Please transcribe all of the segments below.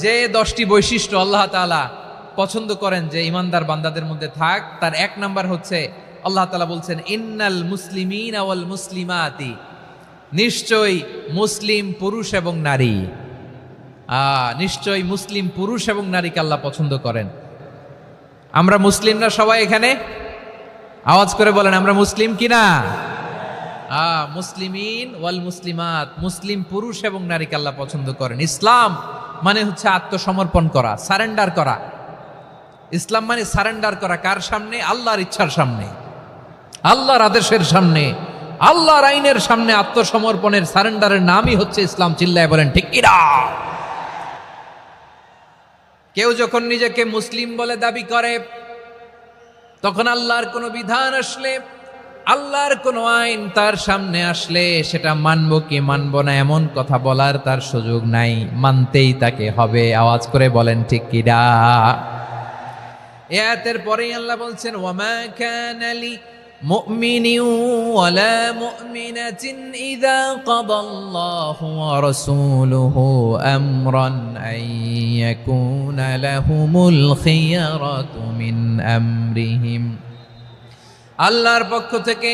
যে 10টি বৈশিষ্ট্য আল্লাহ তাআলা পছন্দ করেন যে ইমানদার বান্দাদের মধ্যে থাক, তার এক নাম্বার হচ্ছে আল্লাহ তাআলা বলছেন ইন্নাল মুসলিমিনা ওয়াল মুসলিমাতি, নিশ্চয়ই মুসলিম পুরুষ এবং নারী। নিশ্চয়ই মুসলিম পুরুষ এবং নারীকে আল্লাহ পছন্দ করেন। আমরা মুসলিম না সবাই এখানে? আওয়াজ করে বলেন আমরা মুসলিম কিনা? মুসলিমিন ওয়াল মুসলিমাত, মুসলিম পুরুষ এবং নারীকে আল্লাহ পছন্দ করেন। ইসলাম মানে হচ্ছে আত্মসমর্পণ করা, সারেন্ডার করা। ইসলাম মানে সারেন্ডার করা কার সামনে? আল্লাহর ইচ্ছার সামনে, আল্লাহর আদেশের সামনে, আল্লাহর আইনের সামনে আত্মসমর্পণের সারেন্ডারের নামই হচ্ছে ইসলাম। চিল্লায় বলেন ঠিক কিনা? কেউ যখন নিজেকে মুসলিম বলে দাবি করে, তখন আল্লাহর কোনো বিধান আসলে, আল্লাহর কোনো আইন তার সামনে আসলে সেটা মানবো কি মানবো না এমন কথা বলার তার সুযোগ নাই, মানতেই তাকে হবে। আওয়াজ করে বলেন ঠিক কিনা? এই আয়াতের পরেই আল্লাহ বলছেন ওয়ামা কানা লি মুমিনিন ওয়ালা মুমিনাতিন ইযা কাদাল্লাহু ওয়া রাসূলুহু আমরান আন ইয়াকুনা লাহুমুল খিয়ারাতু মিন আমরিহিম। আল্লাহর পক্ষ থেকে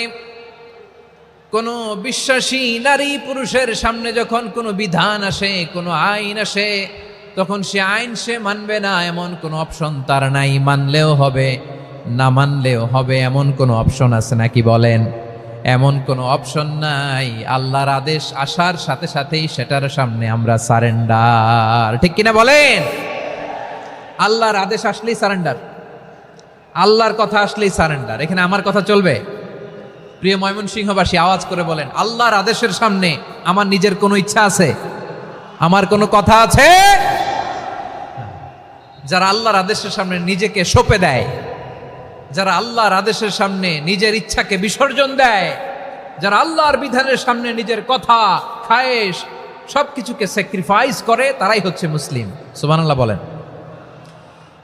কোনো বিশ্বাসী নারী পুরুষের সামনে যখন কোনো বিধান আসে, কোনো আইন আসে, তখন সে আইন সে মানবে না এমন কোনো অপশন তার নাই। মানলেও হবে, না মানলেও হবে এমন কোনো অপশন আছে নাকি বলেন? এমন কোনো অপশন নাই। আল্লাহর আদেশ আসার সাথে সাথেই সেটার সামনে আমরা সারেন্ডার। ঠিক কিনা বলেন? আল্লাহর আদেশ আসলেই সারেন্ডার, আল্লাহর কথা আসলেই সারেন্ডার। এখানে আমার কথা চলবে? প্রিয় ময়মনসিংহবাসী আওয়াজ করে বলেন, আল্লাহর আদেশের সামনে আমার নিজের কোনো ইচ্ছা আছে? আমার কোনো কথা আছে? যারা আল্লাহর আদেশের সামনে নিজেকে সঁপে দেয়, যারা আল্লাহর আদেশের সামনে নিজের ইচ্ছাকে বিসর্জন দেয়, যারা আল্লাহর বিধানের সামনে নিজের কথা, খায়েশ সবকিছুকে স্যাক্রিফাইস করে, তারাই হচ্ছে মুসলিম। সুবহানাল্লাহ বলেন।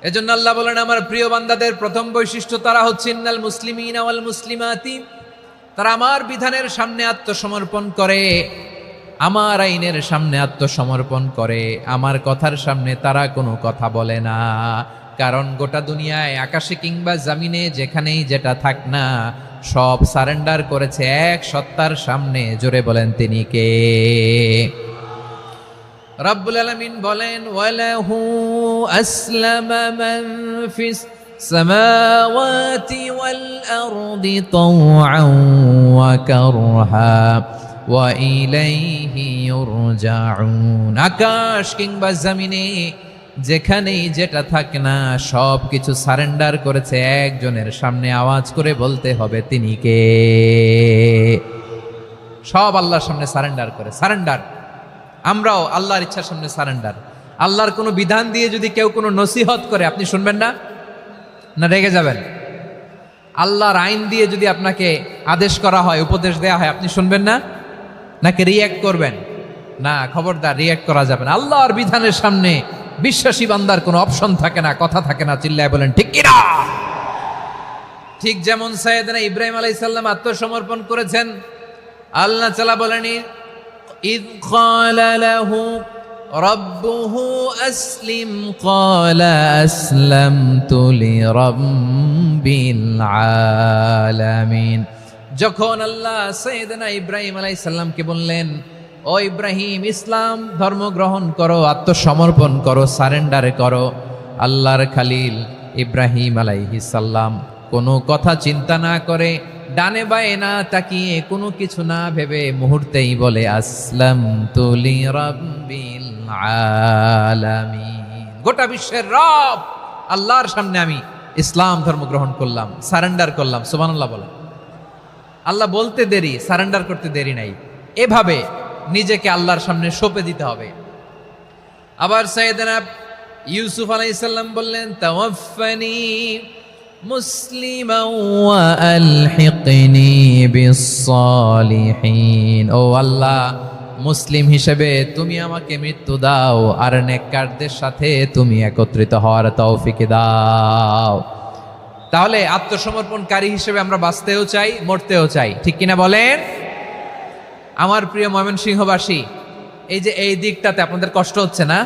এজন্য আল্লাহ বলেন আমার প্রিয় বান্দাদের প্রথম বৈশিষ্ট্য তারা হচ্ছে ইন্নাল মুসলিমিনা ওয়াল মুসলিমাতি, তারা আমার বিধানের সামনে আত্মসমর্পণ করে, আমার আইনের সামনে আত্মসমর্পণ করে, আমার কথার সামনে তারা কোনো কথা বলে না। কারণ গোটা দুনিয়ায় আকাশে কিংবা জমিনে যেখানেই যেটা থাক না, সব সারেন্ডার করেছে এক সত্তার সামনে। জোরে বলেন তিনি কে? রব্বুল আলামিন বলেন ওয়ালাহু আসলামা মান ফিস সামাওয়াতি ওয়াল আরদি তাওআন ওয়া কারহা ওয়া ইলাইহি ইউরজাউন। আকাশ কিংবা জমিনে যেখানেই যেটা থাকে না, সব কিছু সারেন্ডার করেছে একজনের সামনে। আওয়াজ করে বলতে হবে তিনি কে? সব আল্লাহর সামনে সারেন্ডার করে। সারেন্ডার। আমরাও আল্লাহর ইচ্ছার সামনে সারেন্ডার। আল্লাহর কোনো বিধান দিয়ে যদি কেউ কোনো নসিহত করে, আপনি শুনবেন না? না রেগে যাবেন? আল্লাহর আইন দিয়ে যদি আপনাকে আদেশ করা হয়, উপদেশ দেয়া হয়, আপনি শুনবেন না? নাকি রিয়্যাক্ট করবেন? না, খবরদার, রিয়্যাক্ট করা যাবে না। আল্লাহর বিধানের সামনে বিশ্বাসী বান্দার কোনো অপশন থাকে না, কথা থাকে না। চিল্লায় বলেন ঠিক কিনা? ঠিক যেমন সাইয়েদনা ইব্রাহিম আলাইহিস সালাম আত্মসমর্পণ করেছেন। আল্লাহ তাআলা বলেন ইয ক্বালা লাহু রাব্বুহু আসলিম ক্বালা আসলামতু লিরাব্বিল আলামিন। যখন আল্লাহ সাইয়েদনা ইব্রাহিম আলাইহিস সালামকে বললেন, ও ইব্রাহিম, ইসলাম ধর্ম গ্রহণ করো, আত্মসমর্পণ করো, সারেন্ডার করো। আল্লাহর খালিল ইব্রাহিম আলাইহিস সালাম কোনো কথা চিন্তা না করে, ডানে বায়ে না তাকিয়ে, কোনো কিছু না ভেবে মুহূর্তেই বলে আসলামতু লিরাব্বিল আলামিন। গোটা বিশ্বের রব আল্লাহর সামনে আমি ইসলাম ধর্ম গ্রহণ করলাম, সারেন্ডার করলাম। সুবহানাল্লাহ বলেন। আল্লাহ বলতে দেরি, সারেন্ডার করতে দেরি নাই। এভাবে নিজেকে আল্লাহর সামনে সঁপে দিতে হবে। আবার সাইয়েদনা ইউসুফ আলাইহিস সালাম বললেন তাওয়াফফানি মুসলিমান ওয়া আলহিকনি বিস-সালিহিন। ও আল্লাহ, মুসলিম হিসেবে তুমি আমাকে মৃত্যু দাও, আর নেককারদের সাথে তুমি একত্রিত হওয়ার তৌফিক দাও। তাহলে আত্মসমর্পণকারী হিসেবে আমরা বাঁচতেও চাই, মরতেও চাই। ঠিক কিনা বলেন? আমার প্রিয় ময়মনসিংহবাসী, এই যে এই দিকটাতে আপনাদের কষ্ট হচ্ছে না?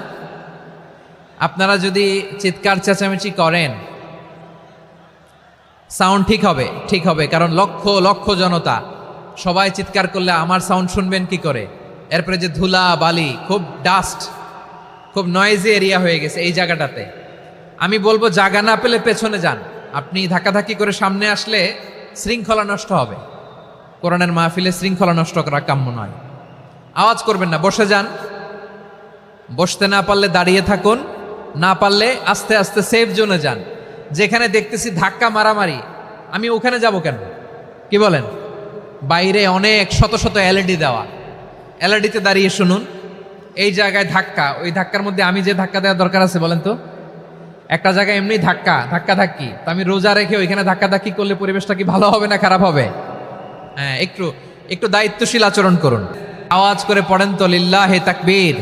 আপনারা যদি চিৎকার চেঁচামেচি করেন সাউন্ড ঠিক হবে, কারণ লক্ষ লক্ষ জনতা, সবাই চিৎকার করলে আমার সাউন্ড শুনবেন কি করে? এরপরে যে ধুলা বালি, খুব ডাস্ট, খুব নয়েজি এরিয়া হয়ে গেছে এই জায়গাটাতে। আমি বলবো জায়গা না পেলে পেছনে যান। আপনি ধাক্কাধাক্কি করে সামনে আসলে শৃঙ্খলা নষ্ট হবে। কোরআনের মাহফিলে শৃঙ্খলা নষ্ট করা কাম্য নয়। আওয়াজ করবেন না, বসে যান। বসতে না পারলে দাঁড়িয়ে থাকুন, না পারলে আস্তে আস্তে সেফ জোনে যান। যেখানে দেখতেছি ধাক্কা মারামারি, আমি ওখানে যাব কেন? কি বলেন? বাইরে অনেক শত শত এলইডি দেওয়া, এলইডিতে দাঁড়িয়ে শুনুন। এই জায়গায় ধাক্কা, ওই ধাক্কার মধ্যে আমি যে ধাক্কা দেওয়ার দরকার আছে বলেন তো? একটা জায়গায় এমনি ধাক্কি, তো আমি রোজা রেখে ওইখানে ধাক্কি করলে পরিবেশটা কি ভালো হবে না খারাপ হবে? হ্যাঁ, একটু দায়িত্বশীল আচরণ করুন। আওয়াজ করে পড়েন তো লিল্লাহে তাকবীর।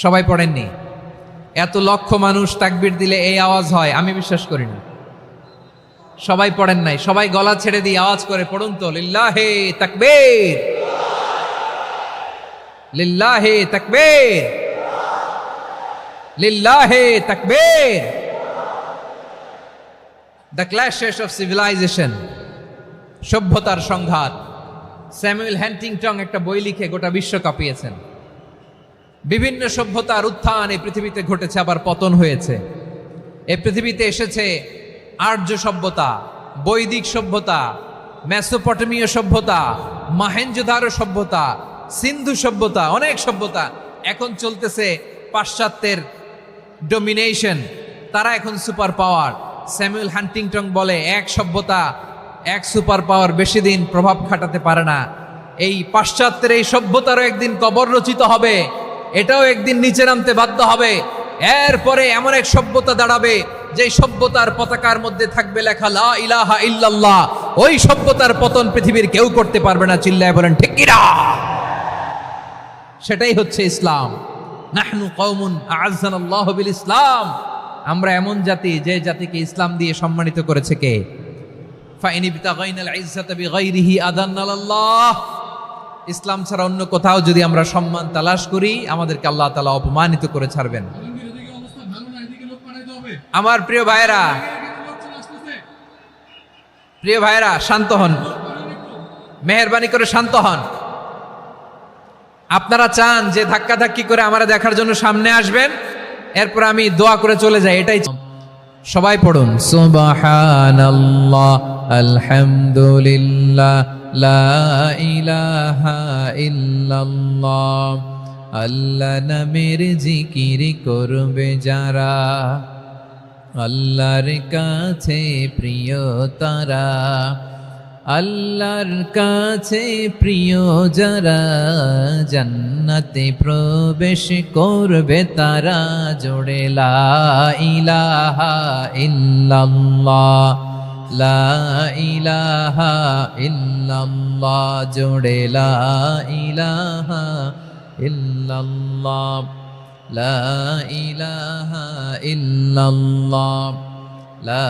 সবাই পড়েননি? এত লক্ষ মানুষ তাকবীর দিলে এই আওয়াজ হয়? আমি বিশ্বাস করি না। সবাই পড়েন নাই, সবাই গলা ছেড়ে দিয়ে আওয়াজ করে পড়ুন তো লিল্লাহে তাকবীর, লিল্লাহে তাকবীর, লিল্লাহে তাকবীর। দ্য ক্ল্যাশেস অফ সিভিলাইজেশন, সভ্যতার সংঘাত। স্যামুয়েল হ্যান্টিংটন একটা বই লিখে গোটা বিশ্ব কাঁপিয়েছেন। বিভিন্ন সভ্যতার উত্থান এই পৃথিবীতে ঘটেছে, আবার পতন হয়েছে। এই পৃথিবীতে এসেছে আর্য সভ্যতা, বৈদিক সভ্যতা, মেসোপটেমীয় সভ্যতা, মহেঞ্জোদারো সভ্যতা, সিন্ধু সভ্যতা, অনেক সভ্যতা। এখন চলতেছে পাশ্চাত্যের ডমিনেশন, তারা এখন সুপার পাওয়ার। স্যামুয়েল হ্যান্টিংটন বলে এক সভ্যতা, এক সুপার পাওয়ার বেশি দিন প্রভাব খাটাতে পারে না। এই পাশ্চাত্যের এই সভ্যতারও একদিন কবর রচিত হবে, এটাও একদিন নিচে নামতে বাধ্য হবে। এরপরে এমন এক সভ্যতা দাঁড়াবে যে সভ্যতার পতাকার মধ্যে থাকবে লেখা লা ইলাহা ইল্লাল্লাহ। ওই সভ্যতার পতন পৃথিবীর কেউ করতে পারবে না। চিল্লায় বলেন ঠিক কিনা? সেটাই হচ্ছে ইসলাম। নাহনু কওমুন আ'আজ্জানাল্লাহু বিল ইসলাম। আমরা এমন জাতি যে জাতিকে ইসলাম দিয়ে সম্মানিত করেছে কে? ফাইন ইবতাগাইনাল ইজ্জাতা বিগাইরিহি আদান্নাল্লাহ। ইসলাম ছাড়া অন্য কোথাও যদি আমরা সম্মান তালাশ করি, আমাদেরকে আল্লাহ তাআলা অপমানিত করে ছাড়বেন। আমার প্রিয় ভাইরা শান্ত হন, মেহেরবানি করে শান্ত হন। আপনারা চান যে ধাক্কি করে আমারা দেখার জন্য সামনে আসবেন, এরপর আমি দোয়া করে চলে যাই, এটাই। সবাই পড়ুন সুবহানাল্লাহ, আলহামদুলিল্লাহ, লা ইলাহা ইল্লাল্লাহ। আল্লাহ নামের জিকির করবে যারা, আল্লাহর কাছে প্রিয় তারা। আল্লাহর কাছে প্রিয় যারা, জান্নাতে প্রবেশ করবে তারা। জোড়ে লা ইলাহা ইল্লাল্লাহ, লা ইলাহা ইল্লাল্লাহ। জোড়ে লা ইলাহা ইল্লাল্লাহ, লা ইলাহা ইল্লাল্লাহ, লা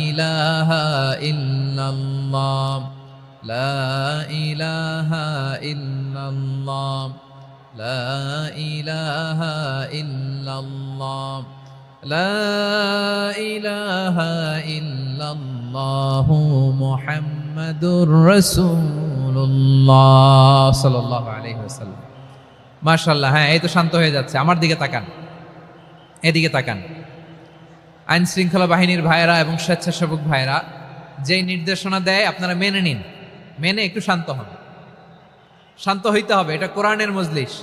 ইলাহা ইল্লাল্লাহ, লা ইলাহা ইল্লাল্লাহ, লা ইলাহা ইল্লাল্লাহ, লা ইলাহা ইল্লাল্লাহু মুহাম্মাদুর রাসূলুল্লাহ সাল্লাল্লাহু আলাইহি ওয়াসাল্লাম। মাশাআল্লাহ। হ্যাঁ, এই তো শান্ত হয়ে যাচ্ছে। আমার দিকে তাকান, এদিকে তাকান। আইন শৃঙ্খলা বাহিনীর ভাইয়েরা এবং স্বেচ্ছাসেবক ভাইয়েরা যেই নির্দেশনা দেয় আপনারা মেনে নিন, মেনে একটু শান্ত হন। শান্ত হইতে হবে, এটা কোরআনের মজলিস।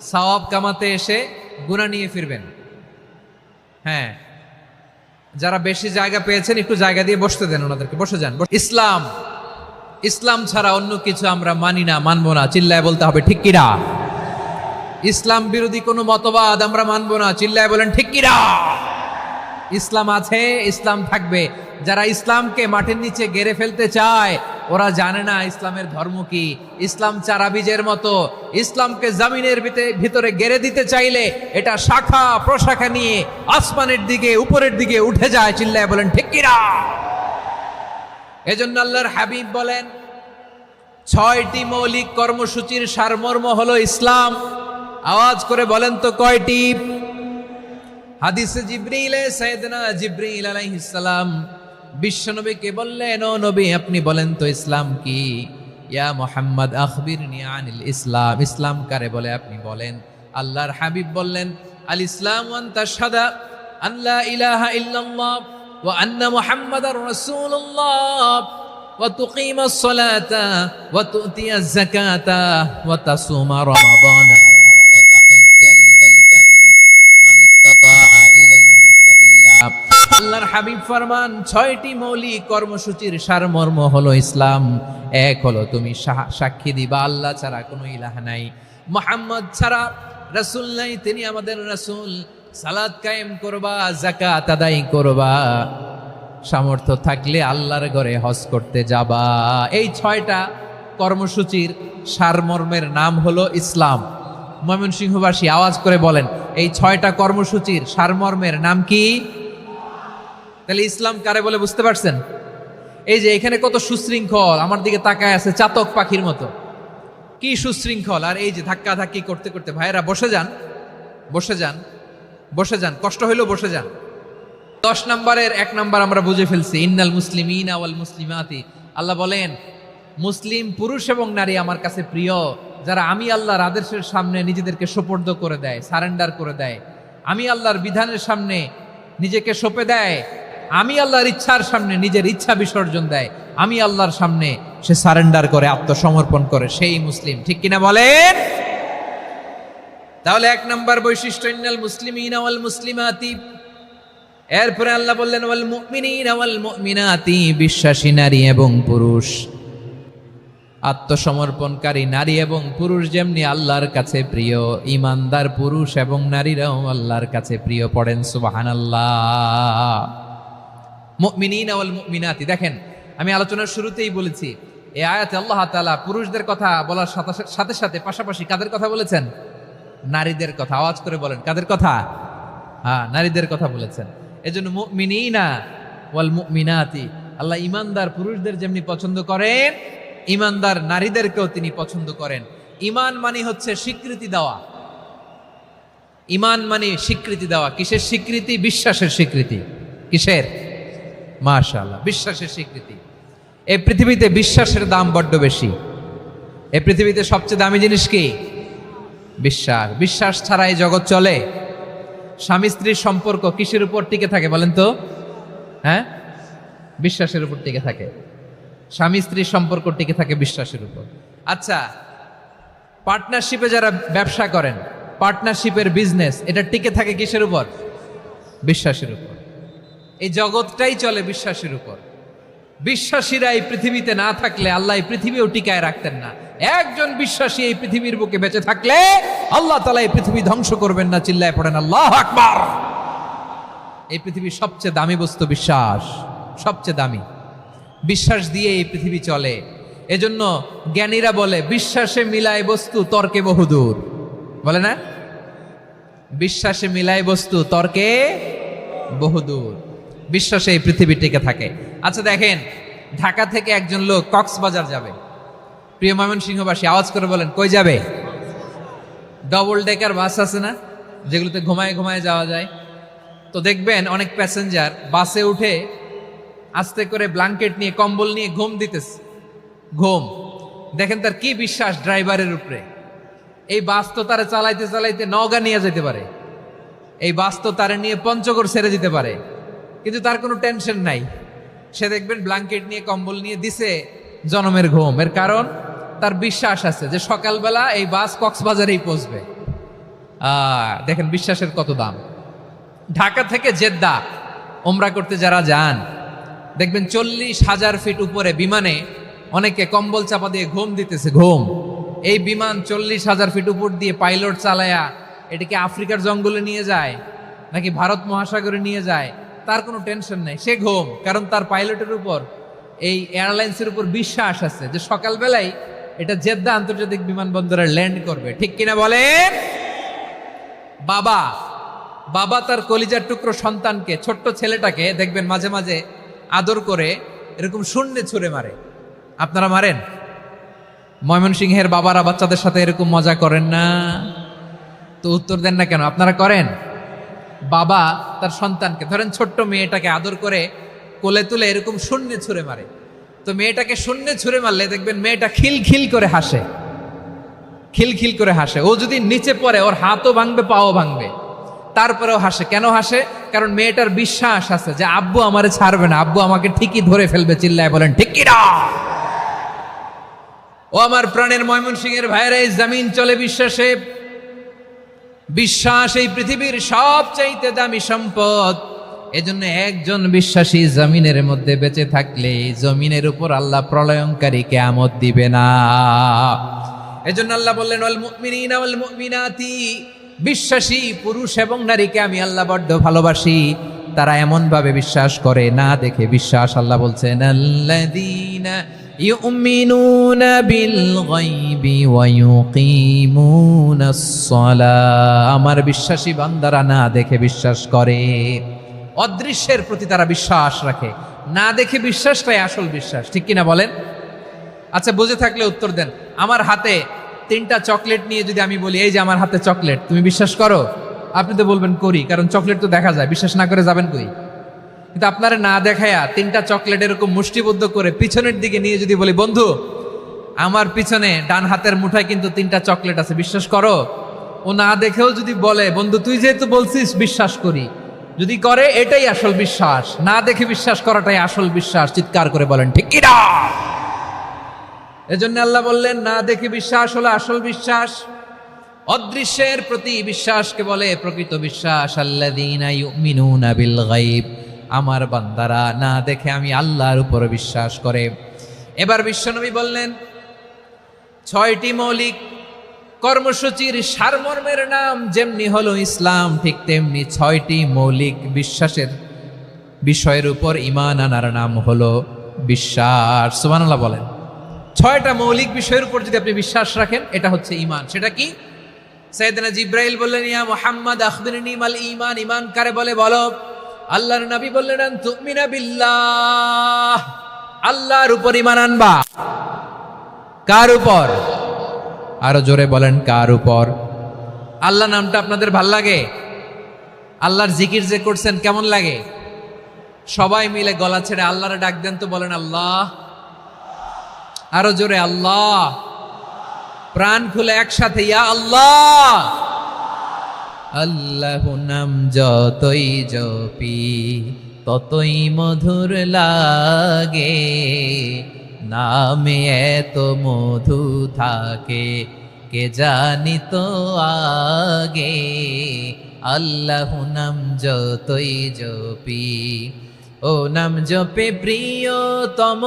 সওয়াব কামাতে এসে গুনাহ নিয়ে ফিরবেন। হ্যাঁ, যারা বেশি জায়গা পেয়েছেন একটু জায়গা দিয়ে বসতে দেন ওনাদেরকে, বসে যান। ইসলাম ছাড়া অন্য কিছু আমরা মানি না, মানবো না। চিল্লায় বলতে হবে ঠিক কিনা? ইসলাম বিরোধী কোনো মতবাদ আমরা মানবো না। চিল্লায় বলেন ঠিক কিনা? ইসলাম আছে, ইসলাম থাকবে। যারা ইসলামকে মাটির নিচে গেড়ে ফেলতে চায়, ওরা জানে না ইসলামের ধর্ম কি। ইসলাম চারা বীজের মতো, ইসলামকে জমিনের ভিতরে গেড়ে দিতে চাইলে এটা শাখা প্রশাখা নিয়ে আসমানের দিকে, উপরের দিকে উঠে যায়। চিল্লায় বলেন ঠিক কিনা? এজন্য আল্লাহর হাবিব বলেন 6টি মৌলিক কর্মসূচির সারমর্ম হলো ইসলাম। আওয়াজ করে বলেন তো কয়টি? হাদিসে সাইয়েদনা জিবরিল আলাইহিস সালাম বিশ্বনবীকে বললেন, ও নবী আপনি বলেন তো ইসলাম কি? ইয়া মুহাম্মদ আখবিরনি আনিল ইসলাম, ইসলাম কারে বলে আপনি বলেন। আল্লাহর হাবিব বললেন, আল ইসলাম আন তাশহাদা আন লা ইলাহা ইল্লাল্লাহ ওয়া আন্না মুহাম্মাদার রাসূলুল্লাহ ওয়া তুকিমাস সালাতা ওয়া তুতিয়াজ যাকাতা ওয়া তাসুমা রমাদানা ওয়া তাহুজ্জাল বাইতা মান ইসতাতাআ ইলাইহি সাবিলা। আল্লাহর হাবিব ফরমান, 6টি মৌলিক কর্মসূচির সারমর্ম হলো ইসলাম। এক হলো তুমি সাক্ষী দিবা আল্লাহ ছাড়া কোনো ইলাহ নাই, মুহাম্মদ ছাড়া রাসূল নাই, তিনি আমাদের রাসূল। সালাত কায়েম করবা, যাকাত আদায় করবা, সামর্থ্য থাকলে আল্লাহর ঘরে হজ করতে যাবা। এই 6টা কর্মসূচির সারমর্মের নাম হলো ইসলাম। ময়মনসিংহবাসী আওয়াজ করে বলেন, এই 6টা কর্মসূচির সারমর্মের নাম কি? তাহলে ইসলাম কারে বলে বুঝতে পারছেন? এই যে এখানে কত সুশৃঙ্খল, আমার দিকে তাকায় আছে চাতক পাখির মতো, কি সুশৃঙ্খল। আর এই যে ধাক্কা ধাক্কি করতে করতে, ভাইয়েরা বসে যান, বসে যান, বসে যান, কষ্ট হইলেও বসে যান। 10 নম্বরের 1 নম্বর আমরা বুঝে ফেলছি, ইন্নাল মুসলিমিনা ওয়াল মুসলিমাতি। আল্লাহ বলেন, মুসলিম পুরুষ এবং নারী আমার কাছে প্রিয়, যারা আমি আল্লাহর আদেশের সামনে নিজেদেরকে সোপর্দ করে দেয়, সারেন্ডার করে দেয়, আমি আল্লাহর বিধানের সামনে নিজেকে সঁপে দেয়, আমি আল্লাহর ইচ্ছার সামনে নিজের ইচ্ছা বিসর্জন দেয়, আমি আল্লাহর সামনে সে সারেন্ডার করে, আত্মসমর্পণ করে, সেই মুসলিম। ঠিক কিনা বলেন? তাহলে 1 নম্বর বৈশিষ্ট্য ইন্নাল মুসলিমিনা ওয়াল মুসলিমাতি। এরপরে আল্লাহ বললেন ওয়াল মুমিনিনা ওয়াল মুমিনাতি, বিশ্বাসী নারী এবং পুরুষ, আত্মসমর্পণকারী নারী এবং পুরুষ যেমনি আল্লাহর কাছে প্রিয়, ইমানদার পুরুষ এবং নারীরাও আল্লাহর কাছে প্রিয়। পড়েন সুবহানাল্লাহ। মুমিনিনা ওয়াল মুমিনাতি। দেখেন, আমি আলোচনার শুরুতেই বলেছি, এই আয়াতে আল্লাহ তাআলা পুরুষদের কথা বলার সাথে সাথে পাশাপাশি কাদের কথা বলেছেন? নারীদের কথা। আওয়াজ করে বলেন, কাদের কথা? হ্যাঁ, নারীদের কথা বলেছেন। এজন্য মুমিনিনা ওয়াল মুমিনাতি, আল্লাহ ইমানদার পুরুষদের যেমনি পছন্দ করেন, ইমানদার নারীদেরকেও তিনি পছন্দ করেন। ঈমান মানে হচ্ছে স্বীকৃতি দেওয়া। ঈমান মানে স্বীকৃতি দেওয়া। কিসের স্বীকৃতি? বিশ্বাসের স্বীকৃতি। কিসের? মাশাআল্লাহ, বিশ্বাসের স্বীকৃতি। এই পৃথিবীতে বিশ্বাসের দাম বড্ড বেশি। এই পৃথিবীতে সবচেয়ে দামি জিনিস কি? বিশ্বাস। বিশ্বাস ছাড়া এই জগৎ চলে? স্বামী স্ত্রীর সম্পর্ক কিসের উপর টিকে থাকে বলেন তো? হ্যাঁ, বিশ্বাসের উপর টিকে থাকে। স্বামী স্ত্রীর সম্পর্ক টিকে থাকে বিশ্বাসের উপর। আচ্ছা, পার্টনারশিপে যারা ব্যবসা করেন, পার্টনারশিপের বিজনেস, এটা টিকে থাকে কিসের উপর? বিশ্বাসের উপর। এই জগৎটাই চলে বিশ্বাসের উপর। বিশ্বাসীরা এই পৃথিবীতে না থাকলে আল্লাহ এই পৃথিবীও টিকায় রাখতেন না। একজন বিশ্বাসী এই পৃথিবীর বুকে বেঁচে থাকলে আল্লাহ তাআলা এই পৃথিবী ধ্বংস করবেন না। চিল্লায় পড়েন আল্লাহু আকবার। এই পৃথিবীর সবচেয়ে দামি বস্তু বিশ্বাস, সবচেয়ে দামি। বিশ্বাস দিয়ে এই পৃথিবী চলে। এজন্য জ্ঞানীরা বলে, বিশ্বাসে মিলায় বস্তু, তর্কে বহুদূর। বলে না? বিশ্বাসে মিলায় বস্তু, তর্কে বহুদূর। বিশ্বাসে এই পৃথিবী টিকে থাকে। আচ্ছা দেখেন, ঢাকা থেকে একজন লোক কক্সবাজার যাবে। প্রিয় ময়মনসিংহবাসী আওয়াজ করে বলেন, কই যাবে? ডবল ডেকার বাস আছে না, যেগুলোতে ঘুমায় ঘুমায় যাওয়া যায়। তো দেখবেন অনেক প্যাসেঞ্জার বাসে উঠে আস্তে করে ব্ল্যাঙ্কেট নিয়ে, কম্বল নিয়ে ঘুম দিতেছে। ঘুম দেখেন তার কি বিশ্বাস ড্রাইভারের উপরে। এই বাস তো তারা চালাইতে চালাইতে নওগাঁ নিয়ে যেতে পারে, এই বাস তো তারা নিয়ে পঞ্চগড় ছেড়ে দিতে পারে, কিন্তু তার কোনো টেনশন নাই। সে দেখবেন ব্ল্যাঙ্কেট নিয়ে, কম্বল নিয়ে দিছে জনমের ঘুম। এর কারণ তার বিশ্বাস আছে যে সকালবেলা এই বাস কক্সবাজারেই পৌঁছবে। দেখেন বিশ্বাসের কত দাম। ঢাকা থেকে জেদ্দা ওমরা করতে যারা যান, দেখবেন 40,000 ফিট উপরে বিমানে অনেকে কম্বল চাপা দিয়ে ঘুম দিতেছে। ঘুম। এই বিমান 40,000 ফিট উপর দিয়ে পাইলট চালায়া এটাকে আফ্রিকার জঙ্গলে নিয়ে যায় নাকি ভারত মহাসাগরে নিয়ে যায়, তার কোনো টেনশন নাই। সে ঘুম, কারণ তার পাইলটের উপর, এই এয়ারলাইন্সের উপর বিশ্বাস আছে যে সকালবেলায় এটা জেদ্দা আন্তর্জাতিক বিমানবন্দরে ল্যান্ড করবে। ঠিক কিনা বলেন? বাবা বাবা তার কলিজার টুকরো সন্তানকে, ছোট্ট ছেলেটাকে দেখবেন মাঝে মাঝে আদর করে এরকম শূন্যে ছুঁড়ে মারে। আপনারা মারেন? ময়মনসিংহের বাবারা বাচ্চাদের সাথে এরকম মজা করেন না? তো উত্তর দেন না কেন? আপনারা করেন? বাবা তার সন্তানকে, ধরেন ছোট্ট মেয়েটাকে আদর করে কোলে তুলে এরকম শূন্যে ছুঁড়ে মারে, তো মেয়েটাকে শূন্যে ছুঁড়ে মারলে দেখবেন মেয়েটা খিলখিল করে হাসে, খিলখিল করে হাসে। ও যদি নিচে পড়ে ওর হাতও ভাঙবে, পাও ভাঙবে, তারপরেও হাসে। কেন হাসে? কারণ মেয়েটার বিশ্বাস আছে যে আব্বু আমারে ছাড়বে না, আব্বু আমাকে ঠিকই ধরে ফেলবে। চিল্লায় বলেন ঠিক কি না? ও আমার প্রাণের ময়মনসিংহের ভাইরা, এই জমিন চলে বিশ্বাসে। বিশ্বাস এই পৃথিবীর সবচাইতে দামি সম্পদ। এজন্য একজন বিশ্বাসী জমিনের মধ্যে বেঁচে থাকলে জমিনের উপর আল্লাহ প্রলয়ঙ্কারী কিয়ামত দিবে না। এজন্য আল্লাহ বললেন ওয়াল মুমিনিনা ওয়াল মুমিনাতি, বিশ্বাসী পুরুষ এবং নারীকে আমি আল্লাহ বড্ড ভালোবাসি। তারা এমন ভাবে বিশ্বাস করে, না দেখে বিশ্বাস। আল্লাহ বলছেন আল্লাযীনা ইউমিনুনা বিল গায়বি ওয়া ইউকিমুনাস সালাহ, আমার বিশ্বাসী বান্দারা না দেখে বিশ্বাস করে। অদৃশ্যের প্রতি তারা বিশ্বাস রাখে, না দেখে বিশ্বাসটাই আসল বিশ্বাস। ঠিক কিনা বলেন? আচ্ছা, বুঝে থাকলে উত্তর দেন। আমার হাতে 3টা চকলেট নিয়ে যদি আমি বলি এই যে আমার হাতে চকলেট, তুমি বিশ্বাস করো? আপনি তো বলবেন করি, কারণ চকলেট তো দেখা যায়। বিশ্বাস না করে যাবেন কই? কিন্তু আপনারা না দেখায়া 3টা চকলেট এরকম মুষ্টিবদ্ধ করে পিছনের দিকে নিয়ে যদি বলি বন্ধু আমার পিছনে ডান হাতের মুঠায় কিন্তু 3টা চকলেট আছে, বিশ্বাস করো? ও না দেখেও যদি বলে বন্ধু তুই যেহেতু বলছিস বিশ্বাস করি, যদি করে এটাই আসল বিশ্বাস। না দেখে বিশ্বাস করাটাই আসল বিশ্বাস। চিৎকার করে বলেন ঠিক কি না? এজন্য আল্লাহ বললেন না দেখে বিশ্বাস হলো আসল বিশ্বাস। অদৃশ্যের প্রতি বিশ্বাসকে বলে প্রকৃত বিশ্বাস। আল্লাযীনা ইউমিনুনা বিল গায়ব, আমার বান্দারা না দেখে আমি আল্লাহর উপর বিশ্বাস করে। এবার বিশ্বনবী বললেন 6টি মৌলিক কর্মসূচির সারমর্মের নাম যেমনি হলো ইসলাম, ঠিক তেমনি 6টি মৌলিক বিশ্বাসের বিষয়ের উপর ঈমান আনার নাম হলো বিশ্বাস। সুবহানাল্লাহ বলেন। 6টা মৌলিক বিষয়ের উপর যদি আপনি বিশ্বাস রাখেন এটা হচ্ছে ঈমান। সেটা কি? সাইয়েদনা জিব্রাইল বললেন ইয়া মুহাম্মদ আখবিরনি মাল ঈমান, ঈমান কারে বলে বলো। আল্লাহর নবী বললেন আন তুমিনা বিল্লাহ, আল্লাহর উপর ঈমান আনবা। কার উপর? আরো জোরে বলেন কার উপর? আল্লাহ নামটা আপনাদের ভাল লাগে? আল্লাহর জিকির যে করছেন কেমন লাগে? সবাই মিলে গলা ছেড়ে আল্লাহরে ডাক দেন তো, বলেন আল্লাহ। আরো জোরে আল্লাহ। প্রাণ খুলে একসাথে ইয়া আল্লাহ। আল্লাহ নাম যতই জপি ততই মধুর লাগে, নামে এত মধু থাকে কে জানি তো আগে। আল্লাহ নাম যতই জপি, ও নাম জপে প্রিয়তম,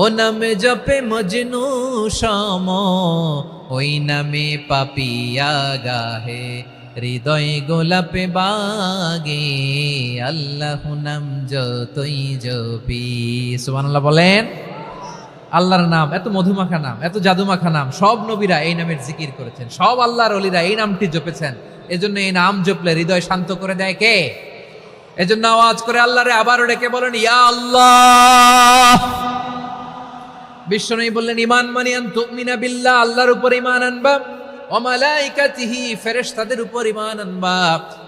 ও নাম জপে মজনু সম, ওই নামে পাপিয়া গাহে হৃদয় গোলাপে বাগে। আল্লাহ নাম যতই জপি। সুবহানাল্লাহ বলেন। আল্লাহর নাম এত মধুমাখা নাম, এত জাদুমাখা নাম। সব নবীরা এই নামের জিকির করেছেন, সব আল্লাহর ওলিরা এই নামটি জপেছেন। এজন্য এই নাম জপলে হৃদয় শান্ত করে দেয় কে? এজন্য আওয়াজ করে আল্লাহরে আবারও ডেকে বলেন ইয়া আল্লাহ। বিশ্বনবী বললেন ঈমান মানে আন তুমিনা বিল্লাহ, আল্লাহর উপর ঈমান আনবা, ওয়া মালাইকাতিহি, ফেরেশতাদের উপর ঈমান আনবা,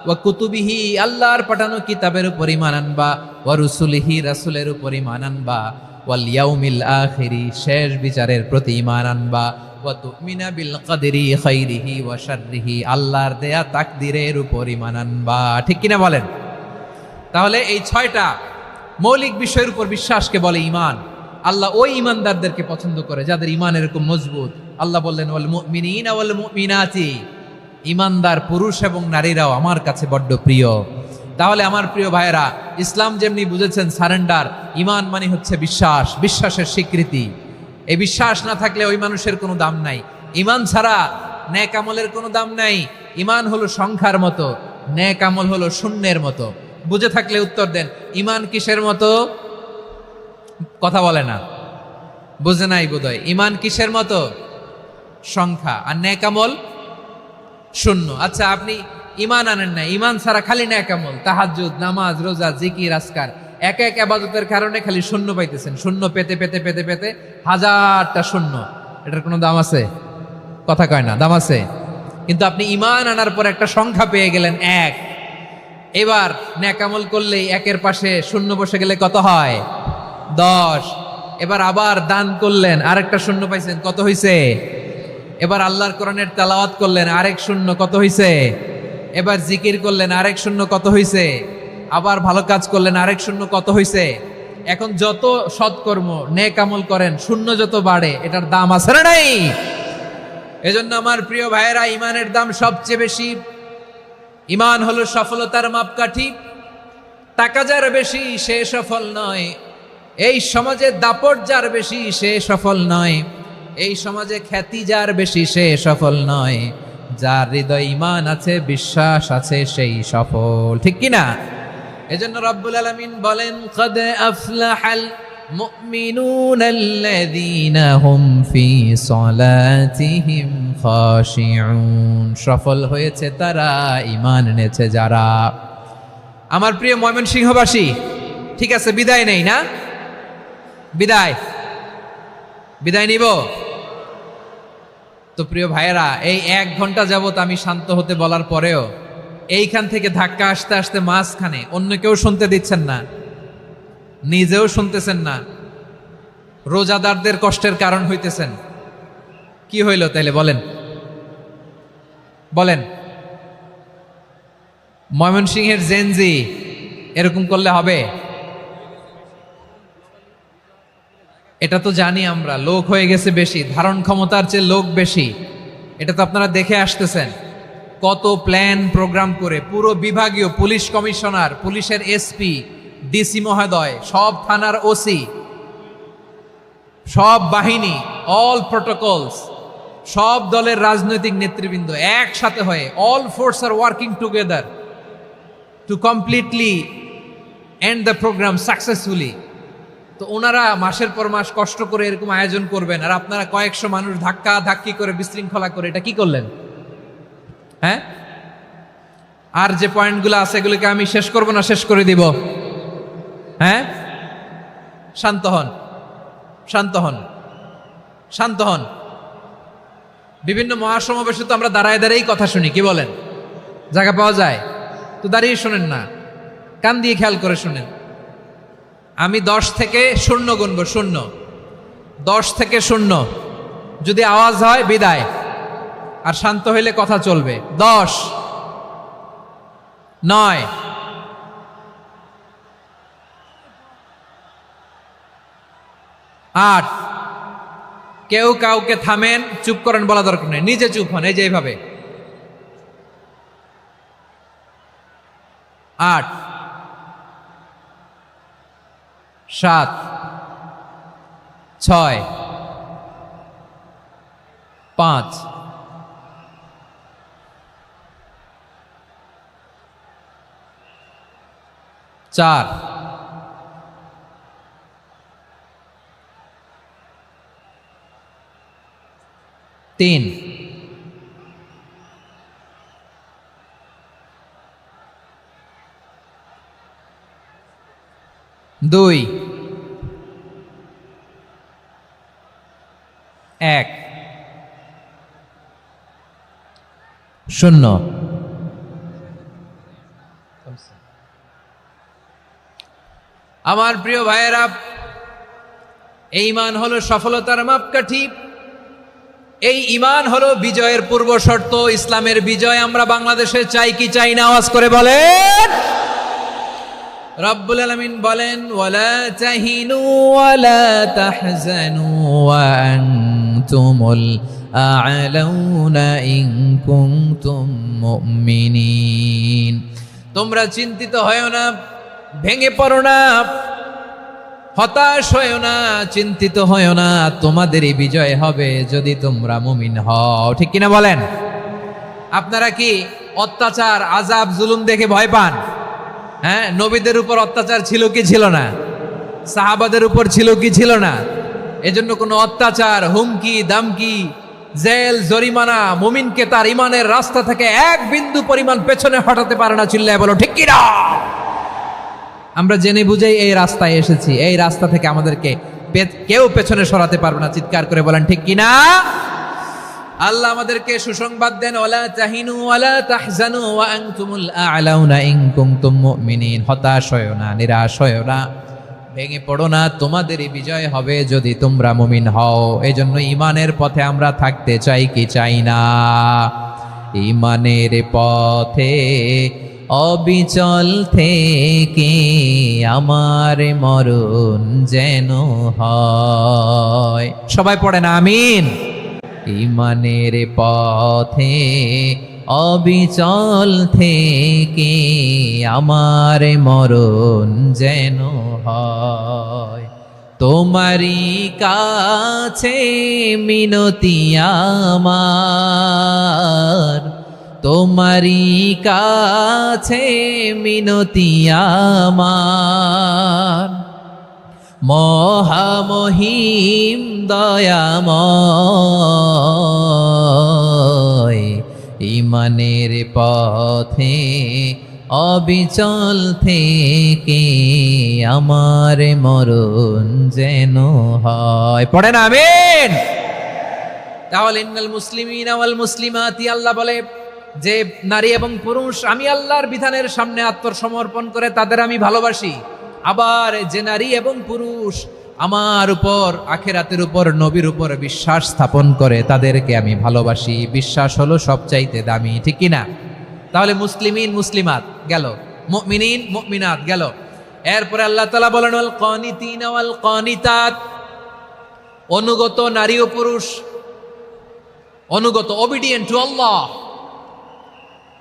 ওয়া কুতুবিহি, আল্লাহর পাঠানো কিতাবের উপর ঈমান আনবা, ওয়া রুসুলিহি, রাসূলের উপর ঈমান আনবা, ওয়াল ইয়াউমিল আখিরি, শেষ বিচারের প্রতি ঈমান আনবা, ওয়া তুমিনা বিল কদরি খাইরিহি ওয়া শাররিহি, আল্লাহর দেয়া তাকদীরের উপর ঈমান আনবা। ঠিক কিনা বলেন? তাহলে এই 6টা মৌলিক বিষয়ের উপর বিশ্বাসকে বলে ঈমান। আল্লাহ ওই ঈমানদারদেরকে পছন্দ করে যাদের ঈমান এরকম মজবুত। আল্লাহ বললেন ওয়াল মুমিনিনা ওয়াল মুমিনাতি, ঈমানদার পুরুষ এবং নারীরাও আমার কাছে বড্ড প্রিয়। তাহলে আমার প্রিয় ভাইয়েরা, ইসলাম যেমনি বুঝেছেন সারেন্ডার, ঈমান মানে হচ্ছে বিশ্বাস, বিশ্বাসের স্বীকৃতি। এই বিশ্বাস না থাকলে ওই মানুষের কোনো দাম নাই। ঈমান ছাড়া নেক আমলের কোনো দাম নাই। ঈমান হলো সংখ্যার মতো, নেক আমল হলো শূন্যের মতো। বুঝে থাকলে উত্তর দেন। ঈমান কিসের মতো? কথা বলে না, বুঝে নাই বোধহয়। ঈমান কিসের মতো? সংখ্যা। আর নেক আমল শূন্য। আচ্ছা, আপনি ঈমান আনেন না, ঈমান ছাড়া খালি নেক আমল, তাহাজ্জুদ, নামাজ, রোজা, জিকির, আজকার, এক এক ইবাদতের কারণে খালি শূন্য পাইতেছেন। শূন্য পেতে পেতে পেতে পেতে হাজারটা শূন্য। এটার কোনো দাম আছে? কথা কয় না, দাম আছে? কিন্তু আপনি ঈমান আনার পর একটা সংখ্যা পেয়ে গেলেন 1। এবার নেক আমল করলেই 1-এর পাশে শূন্য বসে গেলে কত হয়? 10। এবার আবার দান করলেন, আরেকটা শূন্য পাইছেন, কত হইছে? এবার আল্লাহর কোরআনের তেলাওয়াত করলেন, আরেক শূন্য, কত হইছে? এবার জিকির করলেন, আরেক শূন্য, কত হইছে? আবার ভালো কাজ করলেন, আরেক শূন্য, কত হইছে? এখন যত সৎকর্ম নেক আমল করেন, শূন্য যত বাড়ে, এটার দাম আছে না নাই? এজন্য আমার প্রিয় ভাইয়েরা, ইমানের দাম সবচেয়ে বেশি। ইমান হলো সফলতার মাপকাঠি। টাকা যার বেশি সে সফল নয়, এই সমাজে দাপট যার বেশি সে সফল নয়, এই সমাজে খ্যাতি যার বেশি সে সফল নয়, যার হৃদয় ঈমান আছে, বিশ্বাস আছে, সেই সফল। ঠিক কি না? এজন্য রব্বুল আলামিন বলেন, ক্বাদ আফলাহাল মুমিনুনাল্লাযীনা হুম ফি সলাতিহিম খাশিউন। সফল হয়েছে তারা, ঈমান এনেছে যারা। আমার প্রিয় ময়মনসিংহবাসী, ঠিক আছে, বিদায় নেই না? বিদায় নিব তো? প্রিয় ভাইয়েরা, এই 1 ঘন্টা যাবত আমি শান্ত হতে বলার পরেও এইখান থেকে ধাক্কা আসতে আসতে মাঝখানে অন্য কেউ শুনতে দিচ্ছেন না, নিজেও শুনতেছেন না, রোজাদারদের কষ্টের কারণ হইতেছেন। কি হইল তাইলে বলেন? ময়মনসিংহের জেনজি এরকম করলে হবে? এটা তো জানি আমরা, লোক হয়ে গেছে বেশি, ধারণ ক্ষমতার চেয়ে লোক বেশি। এটা তো আপনারা দেখে আসতেছেন, কত প্ল্যান প্রোগ্রাম করে পুরো বিভাগীয় পুলিশ কমিশনার, পুলিশের এসপি, ডিসি মহোদয়, সব থানার ওসি, সব বাহিনী, অল প্রোটোকলস, সব দলের রাজনৈতিক নেতৃবৃন্দ একসাথে হয়ে, all force are working together to completely end the programme successfully. তো ওনারা মাসের পর মাস কষ্ট করে এরকম আয়োজন করবেন, আর আপনারা কয়েকশো মানুষ ধাক্কা ধাক্কি করে বিশৃঙ্খলা করে এটা কি করলেন? হ্যাঁ, আর যে পয়েন্টগুলো আছে এগুলোকে আমি শেষ করব না শেষ করে দিব? হ্যাঁ, শান্ত হন, শান্ত হন, শান্ত হন। বিভিন্ন মহাসমাবেশে তো আমরা দাঁড়ায় দাঁড়িয়েই কথা শুনি, কি বলেন? জায়গা পাওয়া যায় তো দাঁড়িয়ে শোনেন না, কান দিয়ে খেয়াল করে শুনেন। আমি 10 থেকে 0 গুনবো, 0, 10 থেকে 0, যদি আওয়াজ হয় বিদায়, আর শান্ত হইলে কথা চলবে। 10, 9, 8। কেউ কাউকে থামেন, চুপ করেন বলা দরকার নেই, নিজে চুপ হন, এই যে এইভাবে। 8, 7, 6, 5, 4, 3, 2, 1, 0। আমার প্রিয় ভাইয়েরা, এই ঈমান হলো সফলতার মাপকাঠি, এই ঈমান হলো বিজয়ের পূর্ব শর্ত। ইসলামের বিজয় আমরা বাংলাদেশে চাই কি চাই না? আওয়াজ করে বলেন। রব্বুল আলামিন বলেন, ওয়ালা তাহিনু ওয়ালা তাহজানু ওয়া আনতুমুল আ'লাউনা ইন কুনতুম মুমিনিন। তোমরা চিন্তিত হয়ো না, ভেঙে পড়ো না, হতাশ হয়ো না, চিন্তিত হয়ো না, তোমাদেরই বিজয় হবে যদি তোমরা মুমিন হও। ঠিক কিনা বলেন? আপনারা কি অত্যাচার, আযাব, জুলুম দেখে ভয় পান? হ্যাঁ, নবীদের উপর অত্যাচার ছিল কি ছিল না? সাহাবাদের উপর ছিল কি ছিল না? এজন্য কোনো অত্যাচার, হুমকি, দামকি, জেল, জরিমানা মুমিনকে তার ইমানের রাস্তা থেকে 1 বিন্দু পরিমাণ পেছনে হটাতে পারে না। চিল্লায় বলো ঠিক কিনা? আমরা জেনে বুঝেই এই রাস্তায় এসেছি, এই রাস্তা থেকে আমাদেরকে কেউ পেছনে সরাতে পারবে না। চিৎকার করে বলেন ঠিক কিনা? আল্লাহ আমাদেরকে সুসংবাদ দেন, ওয়ালা তাহিনু ওয়ালা তাহজানু ওয়া আনতুমুল আ'লাউনা ইন কুনতুম মুমিনিন। হতাশ হয়ো না, নিরাশ হয়ো না, ভেঙে পড়ো না, তোমাদেরই বিজয় হবে যদি তোমরা মুমিন হও। এজন্য ঈমানের পথে আমরা থাকতে চাই কি চাই না? ঈমানের পথে অবিচল থেকে আমার মরণ যেন হয়। সবাই পড়েন আমিন। ঈমানের পথে অবিচল থেকে আমার মরণ যেন হয়। তোমারই কাছে মিনতি আমার, তোমারই কাছে মিনতি আমার, মহামহিম দয়াময়। ঈমানের পথে অবিচল থেকে আমার মরণ যেন হয়। পড়েন আমিন। তাহলে ইন্নাল মুসলিমিনা ওয়াল মুসলিমাতি, আল্লাহ বলে যে নারী এবং পুরুষ আমি আল্লাহর বিধানের সামনে আত্মসমর্পণ করে তাদের আমি ভালোবাসি। আবার যে নারী এবং পুরুষ আমার উপর, আখিরাতের উপর, নবীর উপর বিশ্বাস স্থাপন করে তাদেরকে আমি ভালোবাসি। বিশ্বাস হলো সবচাইতে দামি, ঠিক কি না? তাহলে মুসলিমিন মুসলিমাত গেল, মুমিনিন মুমিনাত গেল। এরপরে আল্লাহ তাআলা বলেন ওয়াল কানিতিনা ওয়াল কানিতাত, অনুগত নারী ও পুরুষ, অনুগত, obedient to Allah,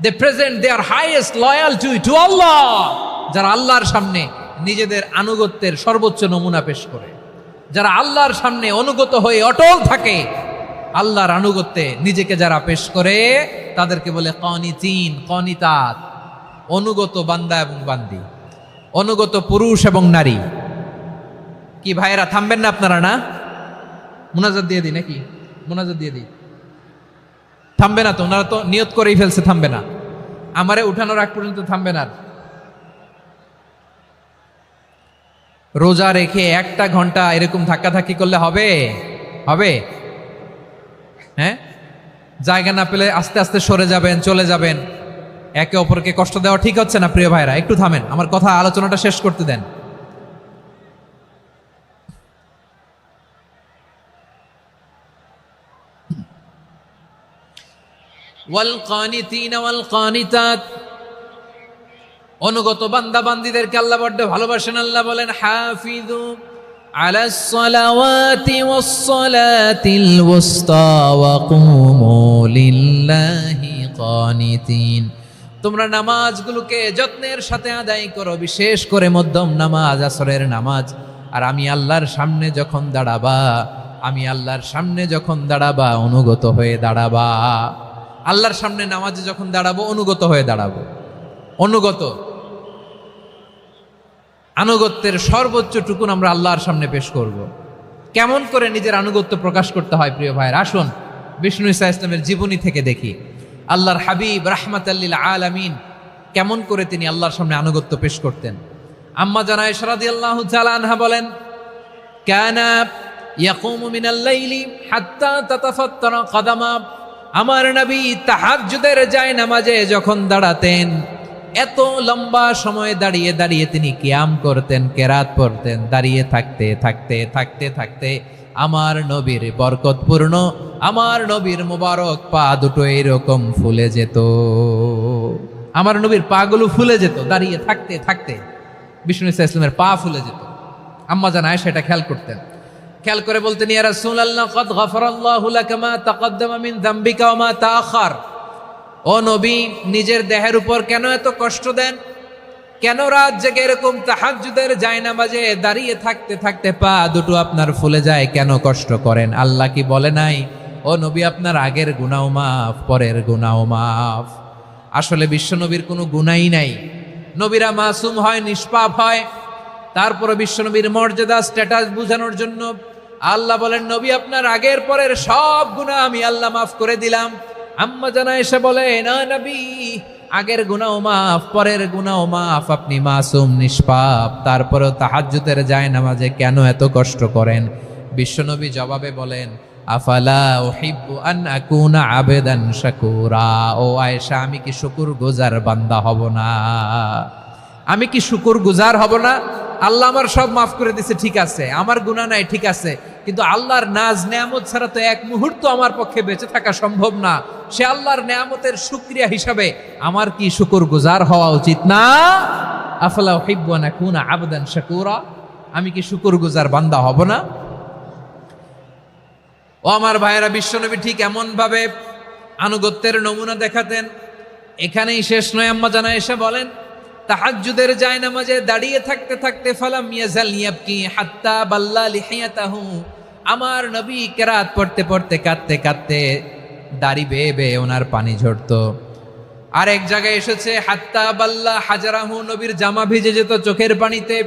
they present their highest loyalty to Allah, যারা আল্লাহর সামনে নিজেদের আনুগত্যের সর্বোচ্চ নমুনা পেশ করে, যারা আল্লাহর সামনে অনুগত হয়ে অটল থাকে, আল্লাহর আনুগত্যে নিজেকে যারা পেশ করে তাদেরকে বলে কানিতিন কানিতাত, অনুগত বান্দা এবং বান্দি, অনুগত পুরুষ এবং নারী। কি ভাইয়েরা থামবেন না আপনারা? না, মুনাজাত দিয়ে দিই নাকি? মুনাজাত দিয়ে দিই। থামবে না তো? ওনারা তো নিয়ত করেই ফেলছে থামবে না। আমারে উঠানোর আগ পর্যন্ত থামবে না। রোজা রেখে 1টা ঘন্টা এরকম ধাক্কাধাক্কি করলে হবে? হবে? হ্যাঁ, জায়গা না পেলে আস্তে আস্তে সরে যাবেন, চলে যাবেন। একে অপরকে কষ্ট দেওয়া ঠিক হচ্ছে না। প্রিয় ভাইরা, একটু থামেন, আমার কথা আলোচনাটা শেষ করতে দেন। ওয়াল কানিতিনা ওয়াল কানিতাত, অনুগত বান্দা বান্দীদেরকে আল্লাহ বড্ড ভালোবাসেন। আল্লাহ বলেন হাফিজু আলাস সালাওয়াতি ওয়াস সালাতিল ওয়াসতা ওয়া কুমু লিল্লাহি কানিতিন। তোমরা নামাজগুলোকে যত্নের সাথে আদায় করো, বিশেষ করে মধ্যম নামাজ, আসরের নামাজ। আর আমি আল্লাহর সামনে যখন দাঁড়াবা, আমি আল্লাহর সামনে যখন দাঁড়াবা অনুগত হয়ে দাঁড়াবা। আল্লাহর সামনে নামাজে যখন দাঁড়াবো অনুগত হয়ে দাঁড়াবো। অনুগত, আনুগত্যের সর্বোচ্চ টুকুন আমরা আল্লাহর সামনে পেশ করব। কেমন করে নিজের আনুগত্য প্রকাশ করতে হয় প্রিয় ভাইয়ের, আসুন বিষ্ণু ঈসা ইসলামের জীবনী থেকে দেখি। আল্লাহর হাবিব রাহমাতাল লিল আলামিন কেমন করে তিনি আল্লাহর সামনে আনুগত্য পেশ করতেন। আম্মা জানা আয়েশা রাদিয়াল্লাহু তাআলা আনহা বলেন, কানা ইয়াকুমু মিনাল লাইলি হাত্তা তাতাফাত্তারা কদামা। আমার নবী তাহাজ্জুদের জায়নামাজে যখন দাঁড়াতেন, এত লম্বা সময় দাঁড়িয়ে দাঁড়িয়ে তিনি কিয়াম করতেন, কেরাত পড়তেন। দাঁড়িয়ে থাকতে থাকতে থাকতে থাকতে আমার নবীর বরকতপূর্ণ, আমার নবীর মুবারক পা দুটো এরকম ফুলে যেত। আমার নবীর পাগুলো ফুলে যেত দাঁড়িয়ে থাকতে থাকতে। বিষ্ণু ঈসা ইসলামের পা ফুলে যেত। আম্মা জান আয়েশা এটা খেয়াল করতেন। খেয়াল করে বলতেন, ইয়া রাসূলুল্লাহ কদ গফারাল্লাহু লাকা মা তাকদ্দামা মিন যামবিকা ওয়া মা তাআখার। ও নবী, নিজের দেহের উপর কেন এত কষ্ট দেন? কেন রাত জেগে এরকম তাহাজ্জুদের জায়নামাজে দাঁড়িয়ে থাকতে থাকতে পা দুটো আপনার ফুলে যায়? কেন কষ্ট করেন? আল্লাহ কি বলে নাই, ও নবী আপনার আগের গুনাহ মাফ, পরের গুনাহ মাফ? আসলে বিশ্বনবীর কোনো গুনাহই নাই। নবীরা মাসুম হয়, নিষ্পাপ হয়। তারপরে বিশ্বনবীর মর্যাদা, স্ট্যাটাস বোঝানোর জন্য আল্লাহ বলেন, নবী আপনার আগের পরের সব গুনাহ আমি আল্লাহ মাফ করে দিলাম। আম্মা জানা এসে বলে, না নবী, আগের গুনাহ মাফ, পরের গুনাহ মাফ, আপনি মাসুম, নিষ্পাপ, তারপরেও তাহাজ্জুদের জায়নামাজে কেন এত কষ্ট করেন? বিশ্বনবী জবাবে বলেন, আফালা উহিব্বু আন আকুনা আবেদান শাকুরা। ও আয়েশা, আমি কি শুকরগুজার বান্দা হব না? আমি কি শুকরগুজার হব না? আল্লাহ আমার সব মাফ করে দিছে, ঠিক আছে, আমার গুনাহ নাই, ঠিক আছে, কিন্তু আল্লাহর নাজ নেয়ামত ছাড়া তো এক মুহূর্ত আমার পক্ষে বেঁচে থাকা সম্ভব না। সে আল্লাহর নেয়ামতের শুকরিয়া হিসাবে আমার কি শুকরগুজার হওয়া উচিত না? আফালা উহিব্বু আন আকুনা আবদান শাকুরা। আমি কি শুকরগুজার বান্দা হব না? ও আমার ভাইয়েরা, বিশ্বনবী ঠিক এমন ভাবে আনুগত্যের নমুনা দেখাতেন। এখানেই শেষ নয়, আম্মা জানা এসে বলেন, তাহাজ্জুদের জায়নামাজে দাঁড়িয়ে থাকতে থাকতে ফালাম ইয়াজাল ইয়াবকি হাত্তা বাল্লা লিহিয়াতাহু। আমার নবী কেরাত পড়তে পড়তে কাঁদতে কাঁদতে দাড়ি বেয়ে বেয়ে ওনার পানি ঝরতো। আর এক জায়গায় এসেছে হাত্তা বাল্লা হাজারাহু, নবীর জামা ভিজে যেত চোখের পানিতে।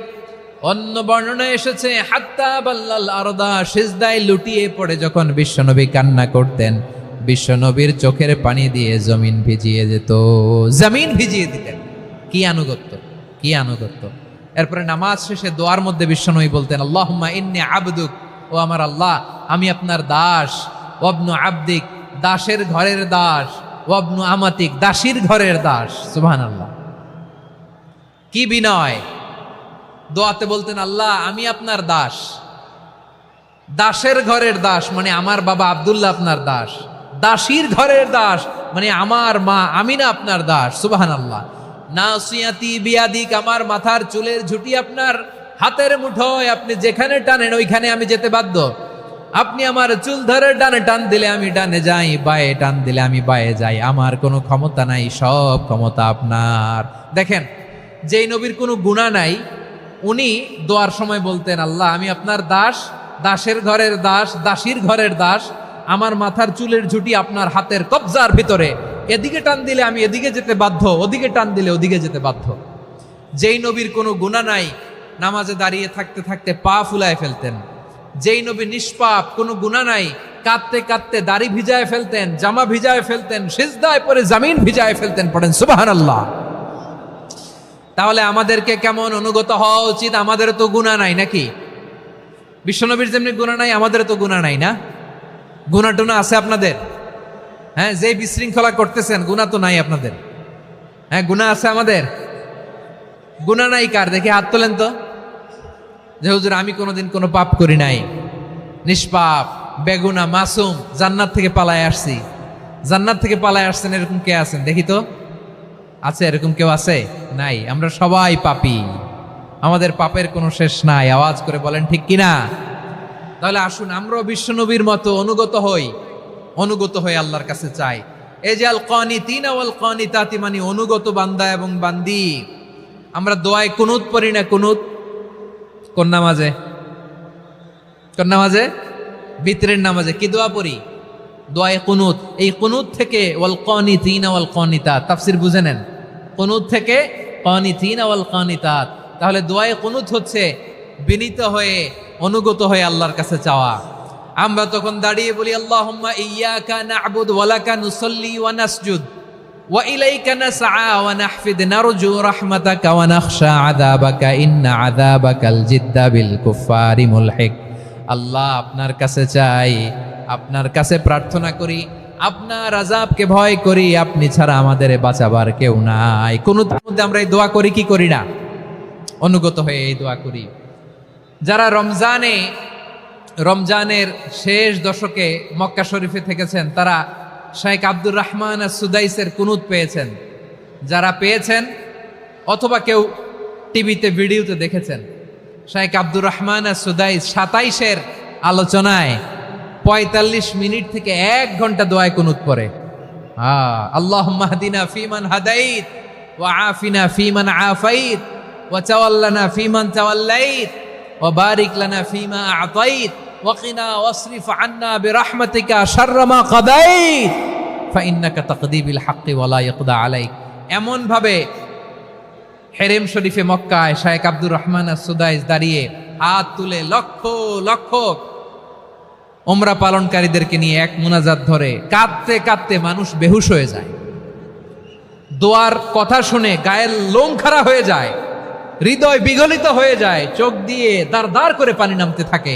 অন্য বর্ণনায় এসেছে হাত্তা বাল্লাল আরদা, সিজদায় লুটিয়ে পড়ে যখন বিশ্বনবী কান্না করতেন, বিশ্বনবীর চোখের পানি দিয়ে জমিন ভিজিয়ে যেত, জমিন ভিজিয়ে দিতেন। কি আনুগত্য, কি আনুগত্য! এরপরে নামাজ শেষে দোয়ার মধ্যে বিশ্বনবী বলতেন, আল্লাহুম্মা ইন্নী আবদুক, ও আমার আল্লাহ, আমি আপনার দাস। ওয়াবনু আবদিক, দাসের ঘরের দাস। ওয়াবনু আমাতিক, দাসীর ঘরের দাস। সুবহানাল্লাহ, কি বিনয়! দোয়াতে বলতেন, আল্লাহ আমি আপনার দাস। দাসের ঘরের দাস মানে আমার বাবা আব্দুল্লাহ আপনার দাস। দাসীর ঘরের দাস মানে আমার মা আমিনা আপনার দাস। সুবহানাল্লাহ। নাসিয়াতি বিয়াদিক, আমার মাথার চুলের ঝুঁটি আপনার হাতের মুঠোয়, আপনি যেখানে টানেন ওইখানে আমি যেতে বাধ্য। আপনি আমার চুল ধরে ডানে টান দিলে আমি ডানে যাই, বায়ে টান দিলে আমি বায়ে যাই। আমার কোনো ক্ষমতা নাই, সব ক্ষমতা আপনার। দেখেন, যেই নবীর কোনো গুনাহ নাই, উনি দোয়ার সময় বলতেন, আল্লাহ আমি আপনার দাস, দাসের ঘরের দাস, দাসীর ঘরের দাস। আমার মাথার চুলের ঝুঁটি আপনার হাতের কবজার ভিতরে, এদিকে টান দিলে আমি এদিকে যেতে বাধ্য, ওদিকে টান দিলে ওদিকে যেতে বাধ্য। যেই নবীর কোনো গুনাহ নাই, নামাজে দাঁড়িয়ে থাকতে থাকতে পা ফুলায় ফেলতেন। যেই নবী নিষ্পাপ, কোনো গুনাহ নাই, কাঁদতে কাঁদতে দাড়ি ভিজায় ফেলতেন, জামা ভিজায় ফেলতেন, সিজদায় পরে জমিন ভিজায় ফেলতেন। পড়েন সুবহানাল্লাহ। তাহলে আমাদেরকে কেমন অনুগত হওয়া উচিত? আমাদের তো গুনাহ নাই নাকি? বিশ্বনবীর যেমনি গুনাহ নাই, আমাদের তো গুনাহ নাই না? গুনাহ টুনা আছে আপনাদের? হ্যাঁ, যে বিশৃঙ্খলা করতেছেন, গুনাহ তো নাই আপনাদের? হ্যাঁ, গুনাহ আছে আমাদের? গুনাহ নাই কার? দেখি হাত তোলেন তো, যে হুজুর আমি কোনোদিন কোনো পাপ করি নাই, নিষ্পাপ, বেগুনা, মাসুম, জান্নাত থেকে পালায় আসছি। জান্নাত থেকে পালায় আসছেন, এরকম কে আছেন দেখি তো? আছে এরকম কেউ? আছে? নাই। আমরা সবাই পাপী, আমাদের পাপের কোনো শেষ নাই। আওয়াজ করে বলেন ঠিক কিনা? তাহলে আসুন আমরাও বিশ্বনবীর মতো অনুগত হই, অনুগত হয়ে আল্লাহর কাছে চাই। এই যে আল কানিতিনা ওয়াল কানিতাতি, মানে অনুগত বান্দা এবং বান্দি। আমরা দোয়ায় কুনুত পড়ি না? কুনুত কোন নামাজে? কোন নামাজে? বিতরের নামাজে কি দোয়া পড়ি? দোয়ায়ে কুনুত। এই কুনুত থেকে ওয়াল কানিতিনা ওয়াল কানিতাত, তাফসীর বুঝে নেন। কুনুত থেকে কানিতিনা ওয়াল কানিতাত। তাহলে দোয়ায়ে কুনুত হচ্ছে বিনীত হয়ে, অনুগত হয়ে আল্লাহর কাছে চাওয়া। আমরা তখন দাঁড়িয়ে বলি, আল্লাহুম্মা ইয়্যাকা না'বুদু ওয়া লাকা নুসাল্লি ওয়া নাসজুদ ওয়া ইলাইকা নাসআ ওয়া নাহফিদ নারজু রাহমাতাকা ওয়া নাখশা আযাবাকা ইন্না আযাবাকাল জিদ্দা বিল কুফফারি মুলহিক। আল্লাহ আপনার কাছে চাই, আপনার কাছে প্রার্থনা করি, আপনার আযাবকে ভয় করি, আপনি ছাড়া আমাদের বাঁচাবার কেউ নাই। কুনুতের মধ্যে আমরা এই দোয়া করি কি করি না? অনুগত হয়ে এই দোয়া করি। যারা রমজানের শেষ দশকে মক্কা শরীফে থেকেছেন, তারা শাইখ আব্দুর রহমান সুদাইসের কুনুত পেয়েছেন। যারা পেয়েছেন অথবা কেউ টিভিতে ভিডিওতে দেখেছেন, শাইখ আব্দুর রহমান সুদাইস 27-এর আলোচনায় 45 মিনিট থেকে 1 ঘন্টা দোয়ায় কুনুত পড়ে। আল্লাহুম্মা হদিনা ফিমান হাদাইত ওয়া আফিনা ফিমান আফাইত ওয়া তাওয়াল্লানা ফিমান তাওয়াল্লাইত ওয়া বারিক লানা ফিমা আ'তাইত ওয়া কিনা ওয়াসরিফ আন্না বিরহমাতিকা শাররা মা কাদাইত ফাইন্নাকা তাকদি বিল হাক্কি ওয়া লা ইয়াকদা আলাইক। এমন ভাবে হেরেম শরীফে মক্কায় শাইখ আব্দুর রহমান সুদাইস দাঁড়িয়ে হাত তুলে লক্ষ লক্ষ উমরা পালনকারীদেরকে নিয়ে এক মুনাজাত ধরে কাঁদতে কাঁদতে মানুষ বেহুশ হয়ে যায়। দোয়ার কথা শুনে গায়ের লোম খাড়া হয়ে যায়, হৃদয় বিগলিত হয়ে যায়, চোখ দিয়ে দাঁড় দাঁড় করে পানি নামতে থাকে।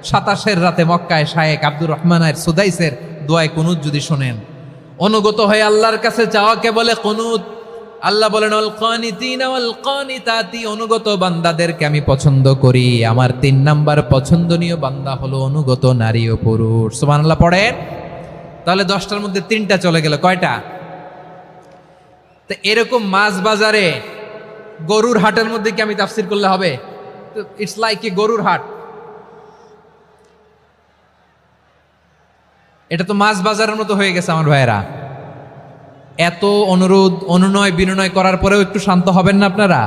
27 রাতে মক্কায় শায়েখ আব্দুর রহমানের সুদাইসের দোয়ায় কুনুত যদি শোনেন, অনুগত হয়ে আল্লাহর কাছে চাওয়াকে বলে কুনুত। আল্লাহ বলেন আল কানিতিনা ওয়াল কানিতাতি, অনুগত বান্দাদেরকে আমি পছন্দ করি। আমার 3 নাম্বার পছন্দনীয় বান্দা হলো অনুগত নারী ও পুরুষ। সুবহানাল্লাহ পড়েন। তাহলে 10টার মধ্যে 3টা চলে গেল, কয়টা? তো এরকম মাছ বাজারে গরুর হাটের মধ্যে কি আমি তাফসীর করলে হবে? ইটস লাইক এ গরুর হাট। এটা তো মাছ বাজারের মতো হয়ে গেছে আমার ভাইয়েরা। এত অনুরোধ অনুনয় বিনয় করার পরেও একটু শান্ত হবেন না আপনারা?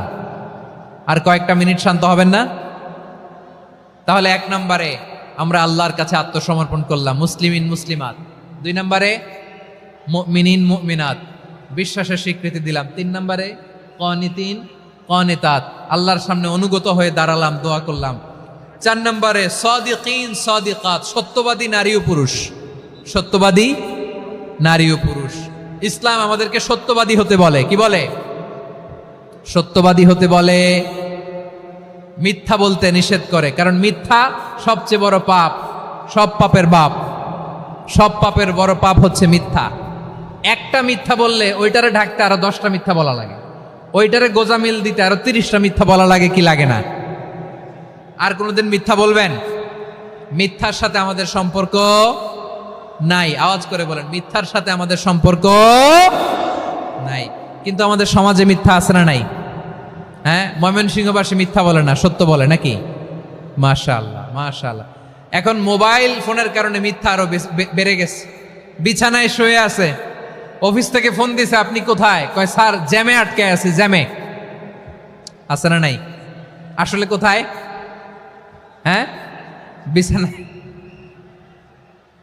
আর কয়েকটা মিনিট শান্ত হবেন না? তাহলে 1 নম্বরে আমরা আল্লাহর কাছে আত্মসমর্পণ করলাম, মুসলিমিন মুসলিমাত। 2 নম্বরে মুমিনিন মুমিনাত, বিশ্বাসের স্বীকৃতি দিলাম। 3 নম্বরে কানিতিন কানিতাত, আল্লাহর সামনে অনুগত হয়ে দাঁড়ালাম, দোয়া করলাম। 4 নম্বরে সাদিকিন সাদিকাত, সত্যবাদী নারী ও পুরুষ। সত্যবাদী নারী ও পুরুষ। ইসলাম আমাদেরকে সত্যবাদী হতে বলে। কি বলে? সত্যবাদী হতে বলে, মিথ্যা বলতে নিষেধ করে। কারণ মিথ্যা সবচেয়ে বড় পাপ, সব পাপের বাপ। সব পাপের বড় পাপ হচ্ছে মিথ্যা। একটা মিথ্যা বললে ওইটারে ঢাকতে আরো 10টা মিথ্যা বলা লাগে, ওইটারে গোজামিল দিতে আরো 30টা মিথ্যা বলা লাগে, কি লাগে না? আর কোনোদিন মিথ্যা বলবেন? মিথ্যার সাথে আমাদের সম্পর্ক নাই। আওয়াজ করে বলেন, মিথ্যার সাথে আমাদের সম্পর্ক নাই। কিন্তু আমাদের সমাজে মিথ্যা আছে না নাই? হ্যাঁ, ময়মনসিংহবাসী মিথ্যা বলে না, সত্য বলে নাকি? মাশাআল্লাহ মাশাআল্লাহ। এখন মোবাইল ফোনের কারণে মিথ্যা আরো বেড়ে গেছে। বিছানায় শুয়ে আছে, অফিস থেকে ফোন দিছে, আপনি কোথায়? কয় স্যার জ্যামে আটকে আছি। জ্যামে আছে না নাই? আসলে কোথায়? হ্যাঁ, বিছানায়।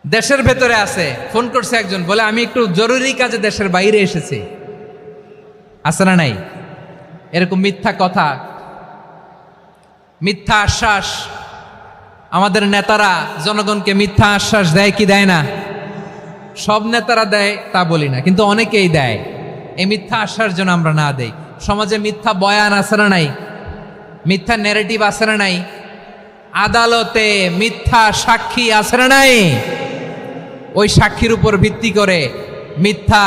দেশের ভেতরে আছে। ফোন করছে একজন, বলে আমি একটু জরুরি কাজে দেশের বাইরে এসেছি। আছে না নাই? এরকম মিথ্যা কথা, মিথ্যা আশ্বাস। আমাদের নেতারা জনগণকে মিথ্যা আশ্বাস দেয় কি দেয় না? সব নেতারা দেয় তা বলি না, কিন্তু অনেকেই দেয়। এই মিথ্যা আশ্বাস যেন আমরা না দেই। সমাজে মিথ্যা বয়ান আছে না নাই? মিথ্যা ন্যারেটিভ আছে না নাই? আদালতে মিথ্যা সাক্ষী আছে না নাই? ওই সাক্ষীর উপর ভিত্তি করে মিথ্যা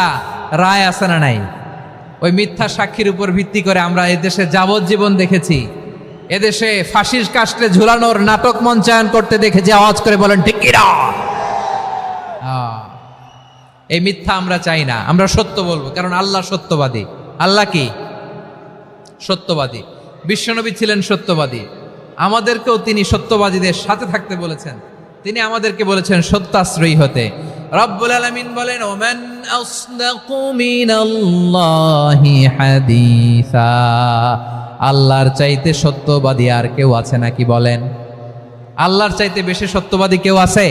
রায় আছে না নাই? ওই মিথ্যা সাক্ষীর উপর ভিত্তি করে আমরা এদেশে যাবজ্জীবন দেখেছি, এদেশে ফাঁসির কাস্টে ঝুলানোর নাটক মঞ্চায়ন করতে দেখেছি। আওয়াজ করে বলেন ঠিক কি না? এই মিথ্যা আমরা চাই না, আমরা সত্য বলবো, কারণ আল্লাহ সত্যবাদী। আল্লাহ কি? সত্যবাদী। বিশ্বনবী ছিলেন সত্যবাদী, আমাদেরকেও তিনি সত্যবাদীদের সাথে থাকতে বলেছেন। তিনি আমাদেরকে বলেছেন সত্যাশ্রয়ী হতে। রব্বুল আলামিন বলেন, ওমান আসদাকু মিনাল্লাহি হাদিসা, আল্লাহর চাইতে সত্যবাদী আর কেউ আছে নাকি বলেন? আল্লাহর চাইতে বেশি সত্যবাদী কেউ আছে?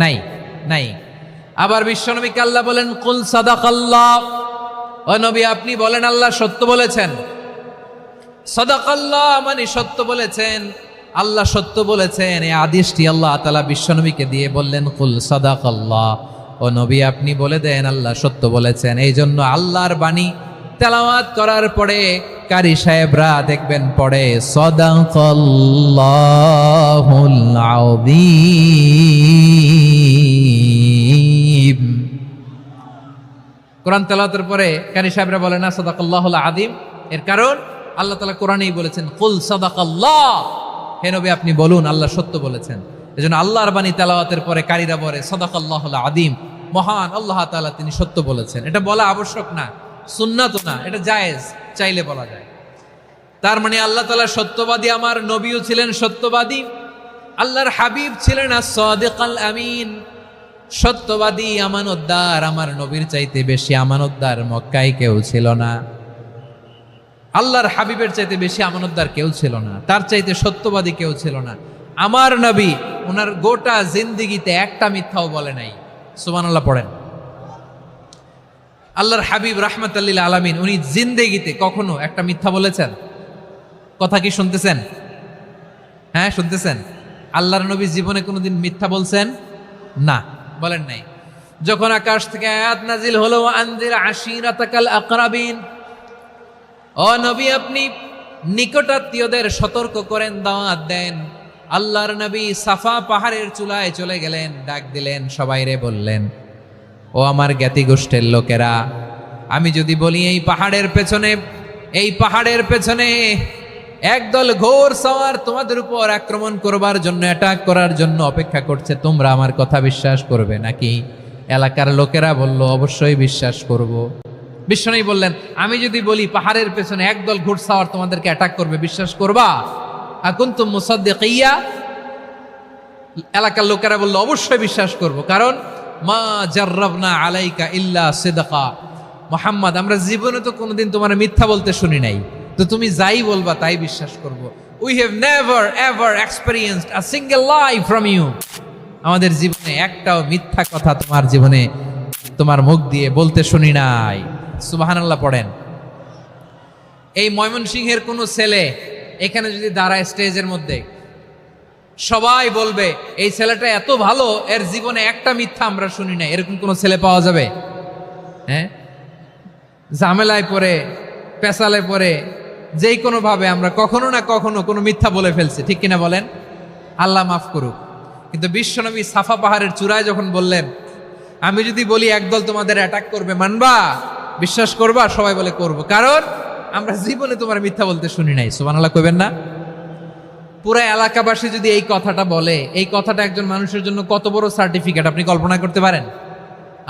নাই, নাই। আবার বিশ্বনবীকে আল্লাহ বলেন, কুল সাদাকাল্লাহ, ও নবী আপনি বলেন আল্লাহ সত্য বলেছেন। সাদাকাল্লাহ মানে সত্য বলেছেন, আল্লাহ সত্য বলেছেন। এই আদেশটি আল্লাহ তাআলা বিশ্বনবীকে দিয়ে বললেন, কুল সাদাকাল্লাহ, ও নবী আপনি বলে দেন আল্লাহ সত্য বলেছেন। এই জন্য আল্লাহর বাণী তেলাওয়াত করার পরে কারি সাহেবরা দেখবেন পড়ে সাদাকাল্লাহুল আযীম। কোরআন তেলাওয়াতের পরে কারি সাহেবরা বলে না সাদাকাল্লাহুল আযীম। এর কারণ আল্লাহ তাআলা কোরআনেই বলেছেন, কুল সাদাকাল্লাহ, হে নবী আপনি বলুন আল্লাহ সত্য বলেছেন। এজন্য আল্লাহর বাণী তেলাওয়াতের পরে কারীরা বলে সাদাকাল্লাহুল আযীম, মহান আল্লাহ তাআলা তিনি সত্য বলেছেন। এটা বলা আবশ্যক না, সুন্নাত না, এটা জায়েজ, চাইলে বলা যায়। তার মানে আল্লাহ তাআলা সত্যবাদী, আমার নবীও ছিলেন সত্যবাদী, আল্লাহর হাবিব ছিলেন as-সাদিকাল আমিন, সত্যবাদী আমানতদার। আমার নবীর চাইতে বেশি আমানতদার মক্কায় কেউ ছিল না, আল্লাহর হাবিবের চাইতে বেশি আমানতদার কেউ ছিল না, তার চাইতে সত্যবাদী কেউ ছিল না। আমার নবী ওনার গোটা জিন্দেগিতে একটা মিথ্যাও বলে নাই। সুবহানাল্লাহ পড়েন। আল্লাহর হাবিব রাহমাতাল লিল আলামিন উনি জিন্দেগিতে কখনো একটা মিথ্যা বলেছেন? কথা কি শুনতেছেন? হ্যাঁ শুনতেছেন? আল্লাহর নবী জীবনে কোনোদিন মিথ্যা বলছেন? না, বলেন নাই। যখন আকাশ থেকে আয়াত নাজিল হলো, আনজির আশিরাতাকাল আকরাবিন, ও নবী আপনি নিকটাত্মীয়দের সতর্ক করেন, দাওয়াত দেন, আল্লাহর নবী সাফা পাহাড়ের চূড়ায় চলে গেলেন, ডাক দিলেন, সবাইরে বললেন, ও আমার জ্ঞাতি গোষ্ঠের লোকেরা, আমি যদি বলি এই পাহাড়ের পেছনে একদল ঘোর সওয়ার তোমাদের উপর আক্রমণ করবার জন্য, অ্যাটাক করার জন্য অপেক্ষা করছে, তোমরা আমার কথা বিশ্বাস করবে নাকি? এলাকার লোকেরা বলল, অবশ্যই বিশ্বাস করব। বিশ্বনবী বললেন, আমি যদি বলি পাহাড়ের পেছনে একদল ঘোড়সাওয়ার তোমাদেরকে অ্যাটাক করবে, বিশ্বাস করবা? আকুনতুম মুসাদ্দিকিয়া? এলাকার লোকেরা বলল, অবশ্যই বিশ্বাস করব, কারণ মা জাররাবনা আলাইকা ইল্লা সিদকা। মুহাম্মদ, আমরা জীবনে তো কোনোদিন তোমার মিথ্যা বলতে শুনি নাই, তো তুমি যাই বলবা তাই বিশ্বাস করব। We have never ever experienced a single lie from you. আমাদের জীবনে একটাও মিথ্যা কথা তোমার জীবনে, তোমার মুখ দিয়ে বলতে শুনি নাই। সুবহানাল্লাহ পড়েন। এই ময়মনসিংহের কোনো ছেলে এখানে যদি দাঁড়ায় স্টেজের মধ্যে, সবাই বলবে এই ছেলেটা এত ভালো, এর জীবনে একটা মিথ্যা আমরা শুনি নাই। এরকম কোন ছেলে পাওয়া যাবে? হ্যাঁ, ঝামেলায় পড়ে, পেশালে পড়ে, যেই কোনো ভাবে আমরা কখনো না কখনো কোনো মিথ্যা বলে ফেলছি, ঠিক কিনা বলেন? আল্লাহ মাফ করুক। কিন্তু বিশ্বনবী সাফা পাহাড়ের চূড়ায় যখন বললেন, আমি যদি বলি একদল তোমাদের অ্যাটাক করবে, মানবা? বিশ্বাস করবা? সবাই বলে করব, কারণ আমরা জীবনে তোমার মিথ্যা বলতে শুনি নাই। সুবহানাল্লাহ কইবেন না? পুরো এলাকাবাসী যদি এই কথাটা বলে, এই কথাটা একজন মানুষের জন্য কত বড় সার্টিফিকেট আপনি কল্পনা করতে পারেন?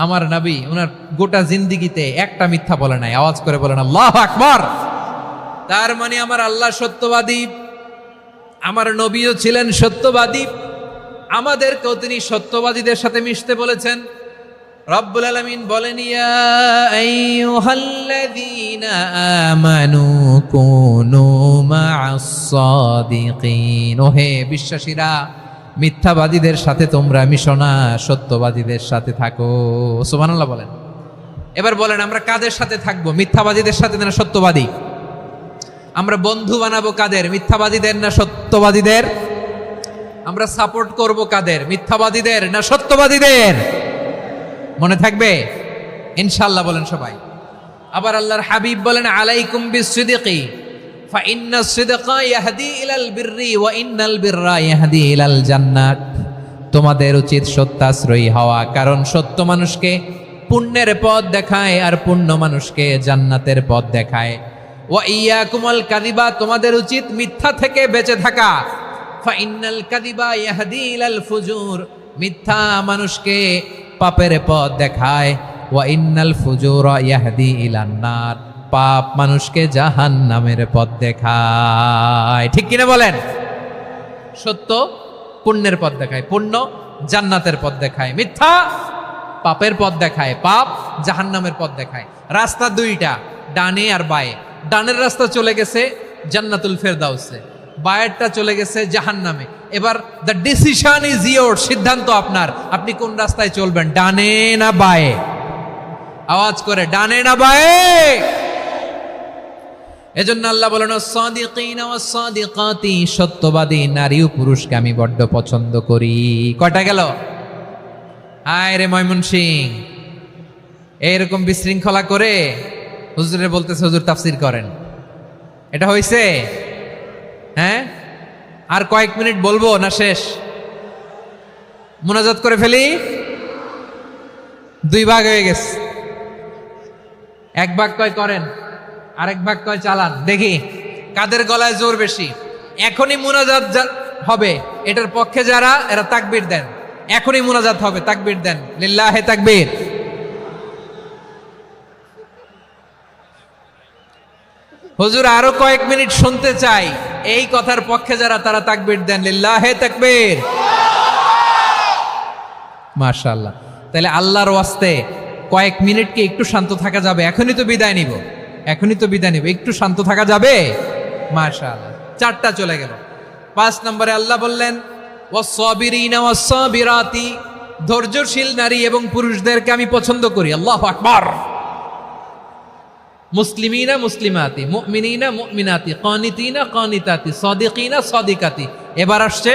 আমার নবী ওনার গোটা জিন্দিগিতে একটা মিথ্যা বলে নাই। আওয়াজ করে বলেন আল্লাহু আকবার। তার মানে আমার আল্লাহ সত্যবাদী, আমার নবীও ছিলেন সত্যবাদী, আমাদেরকেও তিনি সত্যবাদীদের সাথে মিশতে বলেছেন। রব্বুল আলামিন বলেন, ইয়া আইয়ুহাল্লাযীনা আমানু কুনু মা'আস সাদিকিন। ওহে বিশ্বাসীরা, মিথ্যাবাদীদের সাথে তোমরা মিশো না, সত্যবাদীদের সাথে থাকো। সুবহানাল্লাহ বলেন। এবার বলেন, আমরা কাদের সাথে থাকবো? মিথ্যাবাদীদের সাথে না সত্যবাদী? আমরা বন্ধু বানাবো কাদের? মিথ্যাবাদীদের না সত্যবাদীদের? আমরা সাপোর্ট করব কাদের? মিথ্যাবাদীদের না সত্যবাদীদের? মনে থাকবে ইনশাআল্লাহ বলেন সবাই। আবার আল্লাহর হাবিব বলেন, আলাইকুম বিসসিদকি ফাইন্নাস সিদকা ইয়াহদি ইলাল বিররি ওয়া ইন্নাল বিররা ইয়াহদি ইলাল জান্নাত। তোমাদের উচিত সত্যাশ্রয়ী হওয়া, কারণ সত্য মানুষকে পুণ্যের পথ দেখায় আর পুণ্য মানুষকে জান্নাতের পথ দেখায়। ওয়া ইয়াকুমুল কাযিবা, তোমাদের উচিত মিথ্যা থেকে বেঁচে থাকা। ফাইন্নাল কাযিবা ইয়াহদি ইলাল ফুজুর, মিথ্যা মানুষকে পাপের পথ দেখায়। ওয়া ইন্নাল ফুজুরা ইয়াহদি ইলান নার, পাপ মানুষকে জাহান্নামের পথ দেখায়। ঠিক কিনা বলেন? সত্য পুণ্যের পথ দেখায়, পুণ্য জান্নাতের পথ দেখায়, মিথ্যা পাপের পথ দেখায়, পাপ জাহান্নামের পথ দেখায়। রাস্তা দুইটা, ডানে আর বায়ে। ডানের রাস্তা চলে গেছে জান্নাতুল ফেরদাউসে, বায়েরটা চলে গেছে জাহান্নামে। এবার দ্য ডিসিশন ইজ ইয়োর, সিদ্ধান্ত আপনার, আপনি কোন রাস্তায় চলবেন, ডানে না বায়ে? আওয়াজ করে, ডানে না বায়ে? এজন্য আল্লাহ বলেন, সাদিকিনা ওয়াস সাদিকাতি, সত্যবাদী নারী ও পুরুষকে আমি বড্ড পছন্দ করি। কয়টা গেল? আয় রে ময়মনসিং, এইরকম বিশৃঙ্খলা করে হুজুরে বলতেছে হুজুর তাফসীর করেন, এটা হইছে? হ্যাঁ, আর কয়েক মিনিট বলবো না শেষ? মুনাজাত করে ফেলি। দুই ভাগ হয়ে গেছে, এক ভাগ কয় করেন, আরেক ভাগ কয় চালান। দেখি কাদের গলায় জোর বেশি। এখনই মুনাজাত হবে, এটার পক্ষে যারা, এরা তাকবীর দেন। এখনই মুনাজাত হবে, তাকবীর দেন, লিল্লাহে তাকবীর। হুজুর আরো কয়েক মিনিট শুনতে চাই, এই কথার পক্ষে যারা, তারা তাকবীর দেন, লিল্লাহে তাকবীর। মাশাআল্লাহ। তাহলে আল্লাহর ওয়াস্তে কয়েক মিনিট কি একটু শান্ত থাকা যাবে? এখনই তো বিদায় নিব, এখনই তো বিদায় নিব, একটু শান্ত থাকা যাবে? মাশাআল্লাহ। চারটা চলে গেল। 5 নম্বরে আল্লাহ বললেন, ওয়াস-সাবিরিনা ওয়াস-সাবিরাতি, ধৈর্যশীল নারী এবং পুরুষদেরকে আমি পছন্দ করি। আল্লাহু আকবার। মুসলিমিনা মুসলিমাতি, মুমিনিনা মুমিনাতি, কানিতিনা কানিতাতি, সাদিকিনা সাদিকাতি। এবার আসছে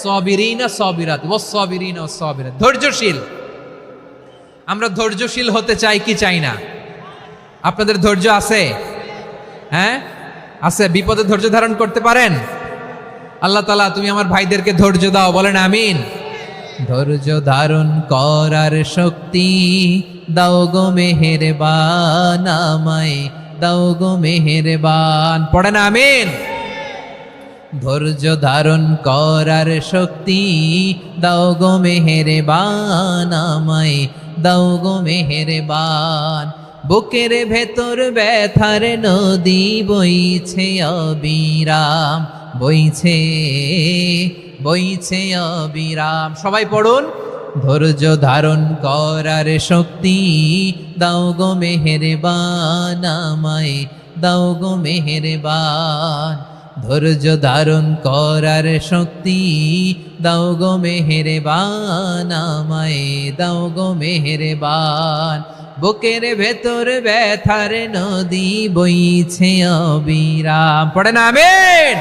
সাবিরিনা সাবিরাতি, ওয়াস-সাবিরিনা ওয়াস-সাবিরাত, ধৈর্যশীল। আমরা ধৈর্যশীল হতে চাই কি চাই না? আপনাদের ধৈর্য আছে? হ্যাঁ আছে? বিপদে ধৈর্য ধারণ করতে পারেন? আল্লাহ তাআলা তুমি আমার ভাইদেরকে ধৈর্য দাও, বলেন আমিন। ধৈর্য ধারণ করার শক্তি দাও গো মেহেরবান, আমায় দাও গো মেহেরবান, পড়েন আমিন। ধৈর্য ধারণ করার শক্তি দাও গো মেহেরবান, আমায় দাও গো মেহেরবান। বুকের ভেতর ব্যথার নদী বইছে অবিরাম, বইছে বইছে অবিরাম। সবাই পড়ুন, ধৈর্য ধারণ করার শক্তি দাও গো মেহেরবান, আমায় দাও গো মেহেরবান। ধৈর্য ধারণ করার শক্তি দাও গো মেহেরবান, আমায় দাও গো মেহেরবান। বুকের ভেতর ব্যথার নদী বইছে অবিরাম, পড়েন আমিন।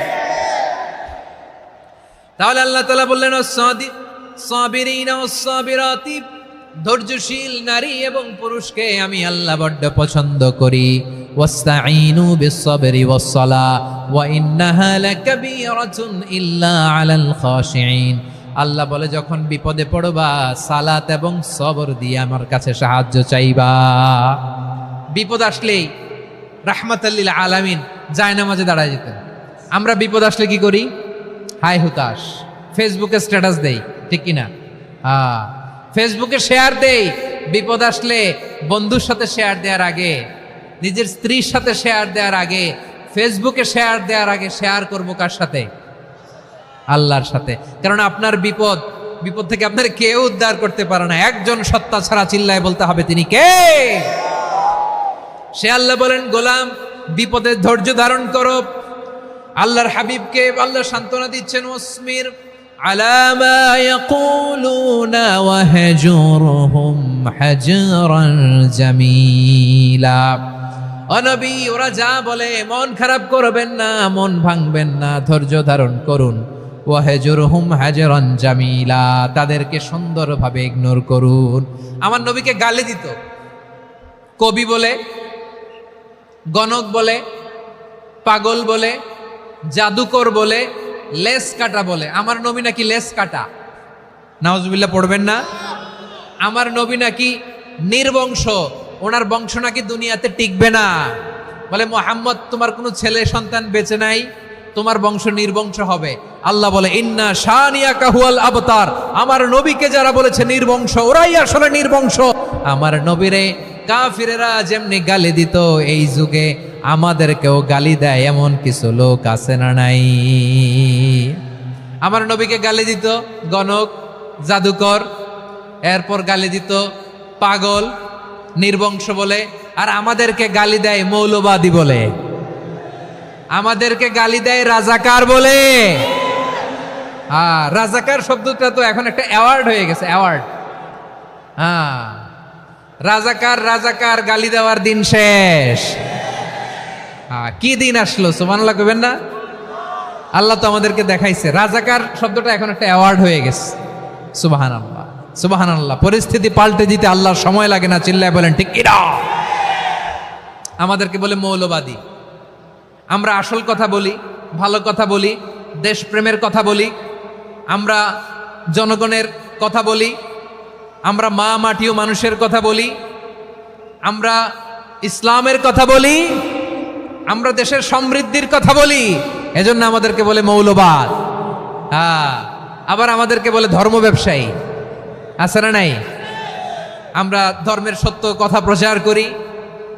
তাহলে আল্লাহ তাআলা বললেন সাবিরিনা ওয়াস-সাবিরাতি, ধৈর্যশীল নারী এবং পুরুষকে আমি আল্লাহ বড্ড পছন্দ করি। ওয়াস্তাঈনু বিস-সাবরি ওয়াস-সালাহ ওয়া ইন্নাহা লাকাবীরাতুন ইল্লা আলাল খাশিঈন। আল্লাহ বলে যখন বিপদে পড়বা সালাত এবং সবর দিয়ে আমার কাছে সাহায্য চাইবা। বিপদ আসলেই রাহমাতাল লিল আলামিন জায়নামাজে দাঁড়ায় যেতেন। আমরা বিপদ আসলে কি করি? হাই হুতাশ, ফেসবুকে স্ট্যাটাস দেই, ঠিক কিনা? ফেসবুকে শেয়ার দেই। বিপদ আসলে বন্ধুর সাথে শেয়ার দেওয়ার আগে, নিজের স্ত্রীর সাথে শেয়ার দেওয়ার আগে, ফেসবুকে শেয়ার দেওয়ার আগে শেয়ার করবো কার সাথে? আল্লাহর সাথে। কারণ আপনার বিপদ থেকে আপনার কেউ উদ্ধার করতে পারে না, একজন সত্তা ছাড়া। চিল্লায় বলতে হবে তিনি কে? সে আল্লাহ বলেন, গোলাম বিপদে ধৈর্য ধারণ করো। আল্লাহর হাবিবকে আল্লাহ সান্ত্বনা দিচ্ছেন, ওয়াসমির আলা মা ইয়াকুলুনা ওয়াহজুরহুম হাজরান জামিলা। ও নবী, ওরা যা বলে মন খারাপ করবেন না, মন ভাঙবেন না, ধৈর্য ধারণ করুন। ওয়াহজুরহুম হাজরান জামিলা, তাদেরকে সুন্দরভাবে ইগনোর করুন। আমার নবীকে গালি দিত কবি বলে, গণক বলে, পাগল বলে, জাদুকর বলে, লেস কাটা বলে। আমার নবী নাকি লেস কাটা, নাউজুবিল্লাহ পড়বেন না। আমার নবী নাকি নির্বংশ, ওনার বংশ নাকি দুনিয়াতে টিকবে না। বলে মুহাম্মদ তোমার কোনো ছেলে সন্তান বেঁচে নাই, তোমার বংশ নির্বংশ হবে। আল্লাহ বলে ইন্না শানিয়াকা হুয়াল আবতার। আমার নবীকে যারা বলেছে নির্বংশ, ওরাই আসলে নির্বংশ। আমার নবীরে কাফিরেরা যেমনি গালি দিত, এই যুগে আমাদেরকেও গালি দেয় এমন কিছু লোক আছে না নাই? আমার নবীকে গালি দিত গণক, জাদুকর, এরপর গালি দিত পাগল, নির্বংশ বলে। আর আমাদেরকে গালি দেয় মৌলবাদী বলে, আমাদেরকে গালি দেয় রাজাকার বলে। রাজাকার শব্দটা তো এখন একটা অ্যাওয়ার্ড হয়ে গেছে, অ্যাওয়ার্ড। রাজাকার রাজাকার গালি দেওয়ার দিন শেষ। কি দিন আসলো, সুবহানাল্লাহ কইবেন না? আল্লাহ তো আমাদেরকে দেখাইছে। রাজাকার শব্দটা এখন একটা অ্যাওয়ার্ড হয়ে গেছে। সুবহানাল্লাহ, সুবহানাল্লাহ। পরিস্থিতি পাল্টে দিতে আল্লাহর সময় লাগে না, চিল্লায় বলেন ঠিক কিনা? আমাদেরকে বলে মৌলবাদী। আমরা আসল কথা বলি, ভালো কথা বলি, দেশপ্রেমের কথা বলি, আমরা জনগণের কথা বলি, আমরা মা মাটি ও মানুষের কথা বলি, আমরা ইসলামের কথা বলি, আমরা দেশের সমৃদ্ধির কথা বলি। এজন্য আমাদেরকে বলে মৌলবাদ। আবার আমাদেরকে বলে ধর্ম ব্যবসায়ী, আছে না নাই? আমরা ধর্মের সত্য কথা প্রচার করি,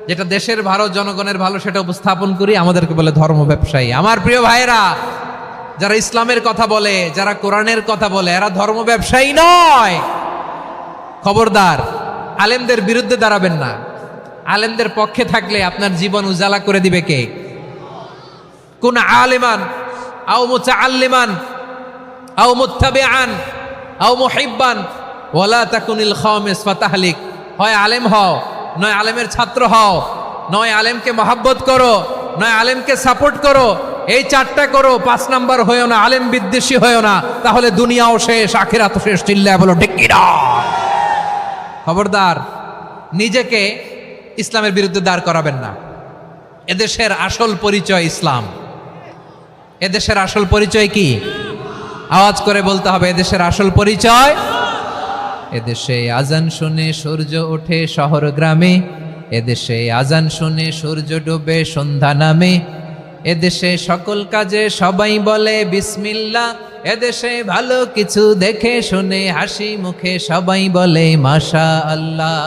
যেটা দেশের ভালো, জনগণের ভালো, সেটা উপস্থাপন করি, আমাদেরকে বলে ধর্ম ব্যবসায়ী। আমার প্রিয় ভাইয়েরা, যারা ইসলামের কথা বলে, যারা কোরআনের কথা বলে, এরা ধর্ম ব্যবসায়ী নয়। খবরদার, আলেমদের বিরুদ্ধে দাঁড়াবেন না। আলেমদের পক্ষে থাকলে আপনার জীবন উজালা করে দিবে কে? কোন আলেমান আও মুতাআল্লিমান আও মুত্তাবিআন আও মুহিব্বান ওয়ালা তাকুনিল খামিস ফাতাহলিক। হয় আলেম হও, নয় আলেমের ছাত্র হও, নয় আলেমকে মহাব্বত করো, নয় আলেমকে সাপোর্ট করো। এই চারটা করো, 5 নাম্বার হয়েও না, আলেম বিদ্বেষী হয়েও না, তাহলে দুনিয়াও শেষ, আখিরাতও শেষ। চিল্লায় বলো ঠিক কিনা? খবরদার, নিজেকে ইসলামের বিরুদ্ধে দাঁড় করাবেন না। এদেশের আসল পরিচয় ইসলাম। এদেশের আসল পরিচয় কি? আওয়াজ করে বলতে হবে, এদেশের আসল পরিচয়। এদেশে আজান শুনে সূর্য ওঠে শহর গ্রামে, এদেশে আজান শুনে সূর্য ডুবে সন্ধ্যা নামে, এদেশে সকল কাজে সবাই বলে বিসমিল্লাহ, এদেশে ভালো কিছু দেখে শুনে হাসি মুখে সবাই বলে মাশা আল্লাহ,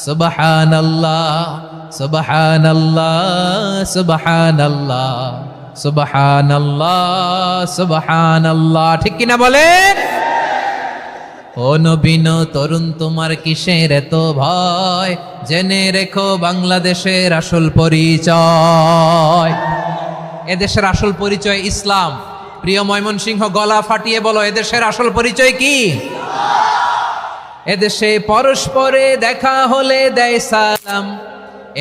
সুবহানাল্লাহ সুবহানাল্লাহ সুবহানাল্লাহ সুবহানাল্লাহ সুবহানাল্লাহ। ঠিক কিনা বলেন? ও নবীন তরুণ, তোমার কিসের এত ভয়? জেনে রেখো বাংলাদেশের আসল পরিচয়। এদেশের আসল পরিচয় ইসলাম। প্রিয় ময়মনসিংহ, গলা ফাটিয়ে বলো, এদেশের আসল পরিচয় কি? এদেশে পরস্পরে দেখা হলে দেয় সালাম,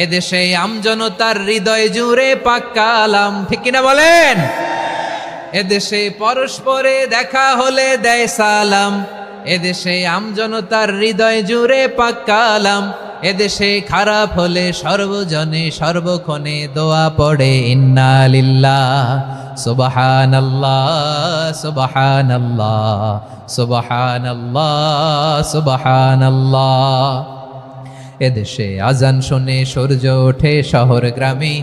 এদেশে আমজনতার হৃদয় জুড়ে পাক কালাম। ঠিক কিনা বলেন? এদেশে পরস্পরে দেখা হলে দেয় সালাম, এদেশে আমজনতার হৃদয় জুড়ে পাক কালাম, এদেশে খারাপ হলে সর্বজনে সর্বক্ষণে দোয়া পড়ে ইন্না লিল্লাহ সুবহানাল্লাহ সুবহানাল্লাহ সুবহানাল্লাহ সুবহানাল্লাহ। এদেশে আজান শুনে সূর্য ওঠে শহর গ্রামে,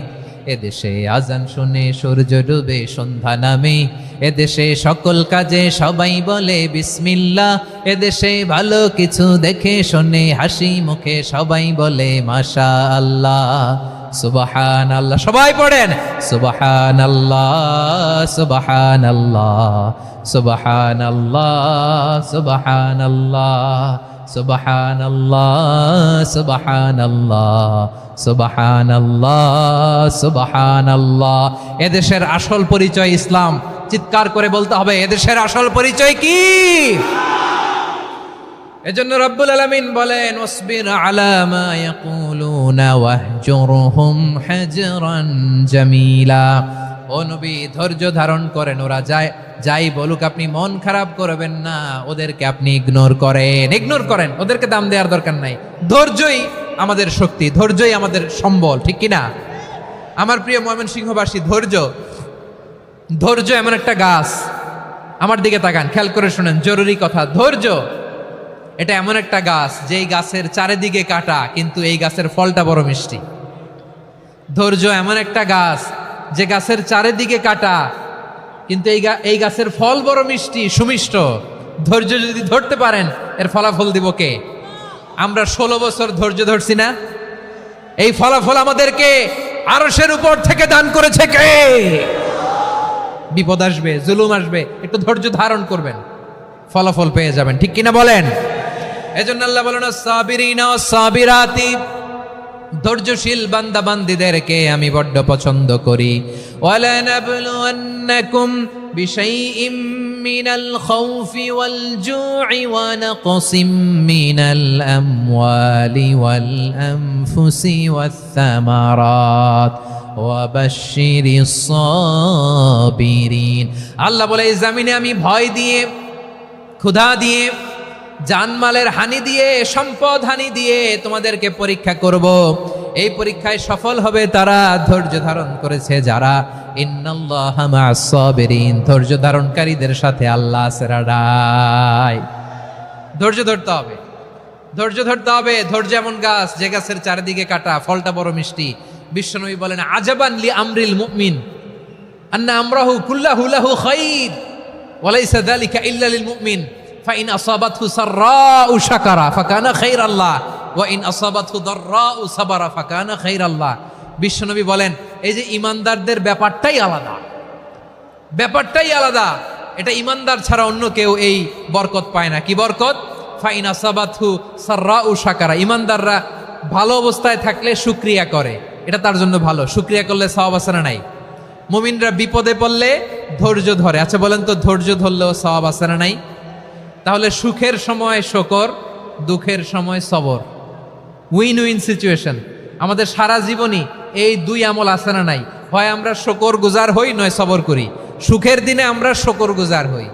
এদেশে আজান শুনে সূর্য ডুবে সন্ধ্যা নামে, এদেশে সকল কাজে সবাই বলে বিসমিল্লাহ, এদেশে ভালো কিছু দেখে শুনে হাসি মুখে সবাই বলে মাশা আল্লাহ সুবহানাল্লাহ। সবাই পড়েন সুবহানাল্লাহ সুবহানাল্লাহ সুবহানাল্লাহ সুবহানাল্লাহ সুবহানাল্লাহ সুবহানাল্লাহ সুবহানাল্লাহ সুবহানাল্লাহ। এদেশের আসল পরিচয় ইসলাম। চিৎকার করে বলতে হবে, এদেশের আসল পরিচয় কি? এজন্য রব্বুল আলামিন বলেন, ওয়াসবির আলা মা ইয়াকুলুনা ওয়াহজুরহুম হাজরান জামিলা। ও নবী, ধৈর্য ধারণ করেন, ওরা যাই বলুক আপনি মন খারাপ করবেন না, ওদেরকে আপনি ইগনোর করেন, ওদেরকে দাম দেওয়ার দরকার নাই। ধৈর্যই আমাদের শক্তি, ধৈর্যই আমাদের সম্বল। ঠিক কিনা? আমার প্রিয় ময়মনসিংহবাসী, ধৈর্য এমন একটা গাছ। আমার দিকে তাকান, খেয়াল করে শুনেন, জরুরি কথা। ধৈর্য এটা এমন একটা গাছ যেই গাছের চারিদিকে কাটা, কিন্তু এই গাছের ফলটা বড় মিষ্টি। ধৈর্য এমন একটা গাছ যে গাছের চারিদিকে কাটা, কিন্তু এই গাছের ফল বড় মিষ্টি, সুমিষ্ট। ধৈর্য যদি ধরতে পারেন, এর ফলাফল দিব কে? আমরা 16 বছর ধৈর্য ধরছি না? এই ফলাফল আমাদেরকে আরশের উপর থেকে দান করেছে কে? বিপদ আসবে, জুলুম আসবে, একটু ধৈর্য ধারণ করবেন, ফলাফল পেয়ে যাবেন। ঠিক কিনা বলেন? এজন্য আল্লাহ বলেন, সাবিরিনা সাবিরাতি, ধৈর্যশীল বান্দা বান্দীদেরকে আমি বড্ড পছন্দ করি। ওয়ালা নাবলুয়ান্নাকুম বিশাইইম মিনাল খাউফি ওয়াল জু'i ওয়া নাকসিম মিনাল আমওয়ালি ওয়াল আনফুসি ওয়াস সামারাত ওয়া বাশশিরিস সাবিরিন। আল্লাহ বলে, এই জমিনে আমি ভয় দিয়ে, ক্ষুধা দিয়ে, জানমালের হানি দিয়ে, সম্পদ হানি দিয়ে তোমাদেরকে পরীক্ষা করব। এই পরীক্ষায় সফল হবে তারা, ধৈর্য ধারণ করেছে যারা। ইন্নাল্লাহা মা'আস সাবিরিন, ধৈর্য ধারণকারীদের সাথে আল্লাহ আছে রাডাই। ধৈর্য ধরতে হবে, ধৈর্য ধরতে হবে। ধৈর্য এমন গাছ যে গাছের চারিদিকে কাটা, ফলটা বড় মিষ্টি। বিশ্বনবী বলেন, আজাবান লি আমরিল মুমিন আন্না আমরাহু কুল্লাহু লাহু খাইর ওয়া লাইসা যালিকা ইল্লা লিল মুমিন ফাইন আসাবাতহু সাররাউ শাকারা ফাকানা খাইরাল্লাহ ওয়া ইন আসাবাতহু দাররাউ সাবারা ফাকানা খাইরাল্লাহ। বিশ্বনবী বলেন, এই যে ইমানদারদের ব্যাপারটাই আলাদা, ব্যাপারটাই আলাদা। এটা ইমানদার ছাড়া অন্য কেউ এই বরকত পায় না। কি বরকত? ফাইন আসাবাতহু সাররাউ শাকারা। ইমানদাররা ভালো অবস্থায় থাকলে শুকরিয়া করে, এটা তার জন্য ভালো। শুকরিয়া করলে সওয়াব আছে না নাই? মুমিনরা বিপদে পড়লে ধৈর্য ধরে। আচ্ছা বলেন তো, ধৈর্য ধরলেও সওয়াব আছে না নাই? তাহলে সুখের সময় শুকর, দুঃখের সময় সবর, উইন উইন সিচুয়েশন। আমাদের সারা জীবনই এই দুই আমল আছে না নাই? হয় আমরা শুকর গুজার হই, নয় সবর করি। সুখের দিনে আমরা শুকর গুজার হই,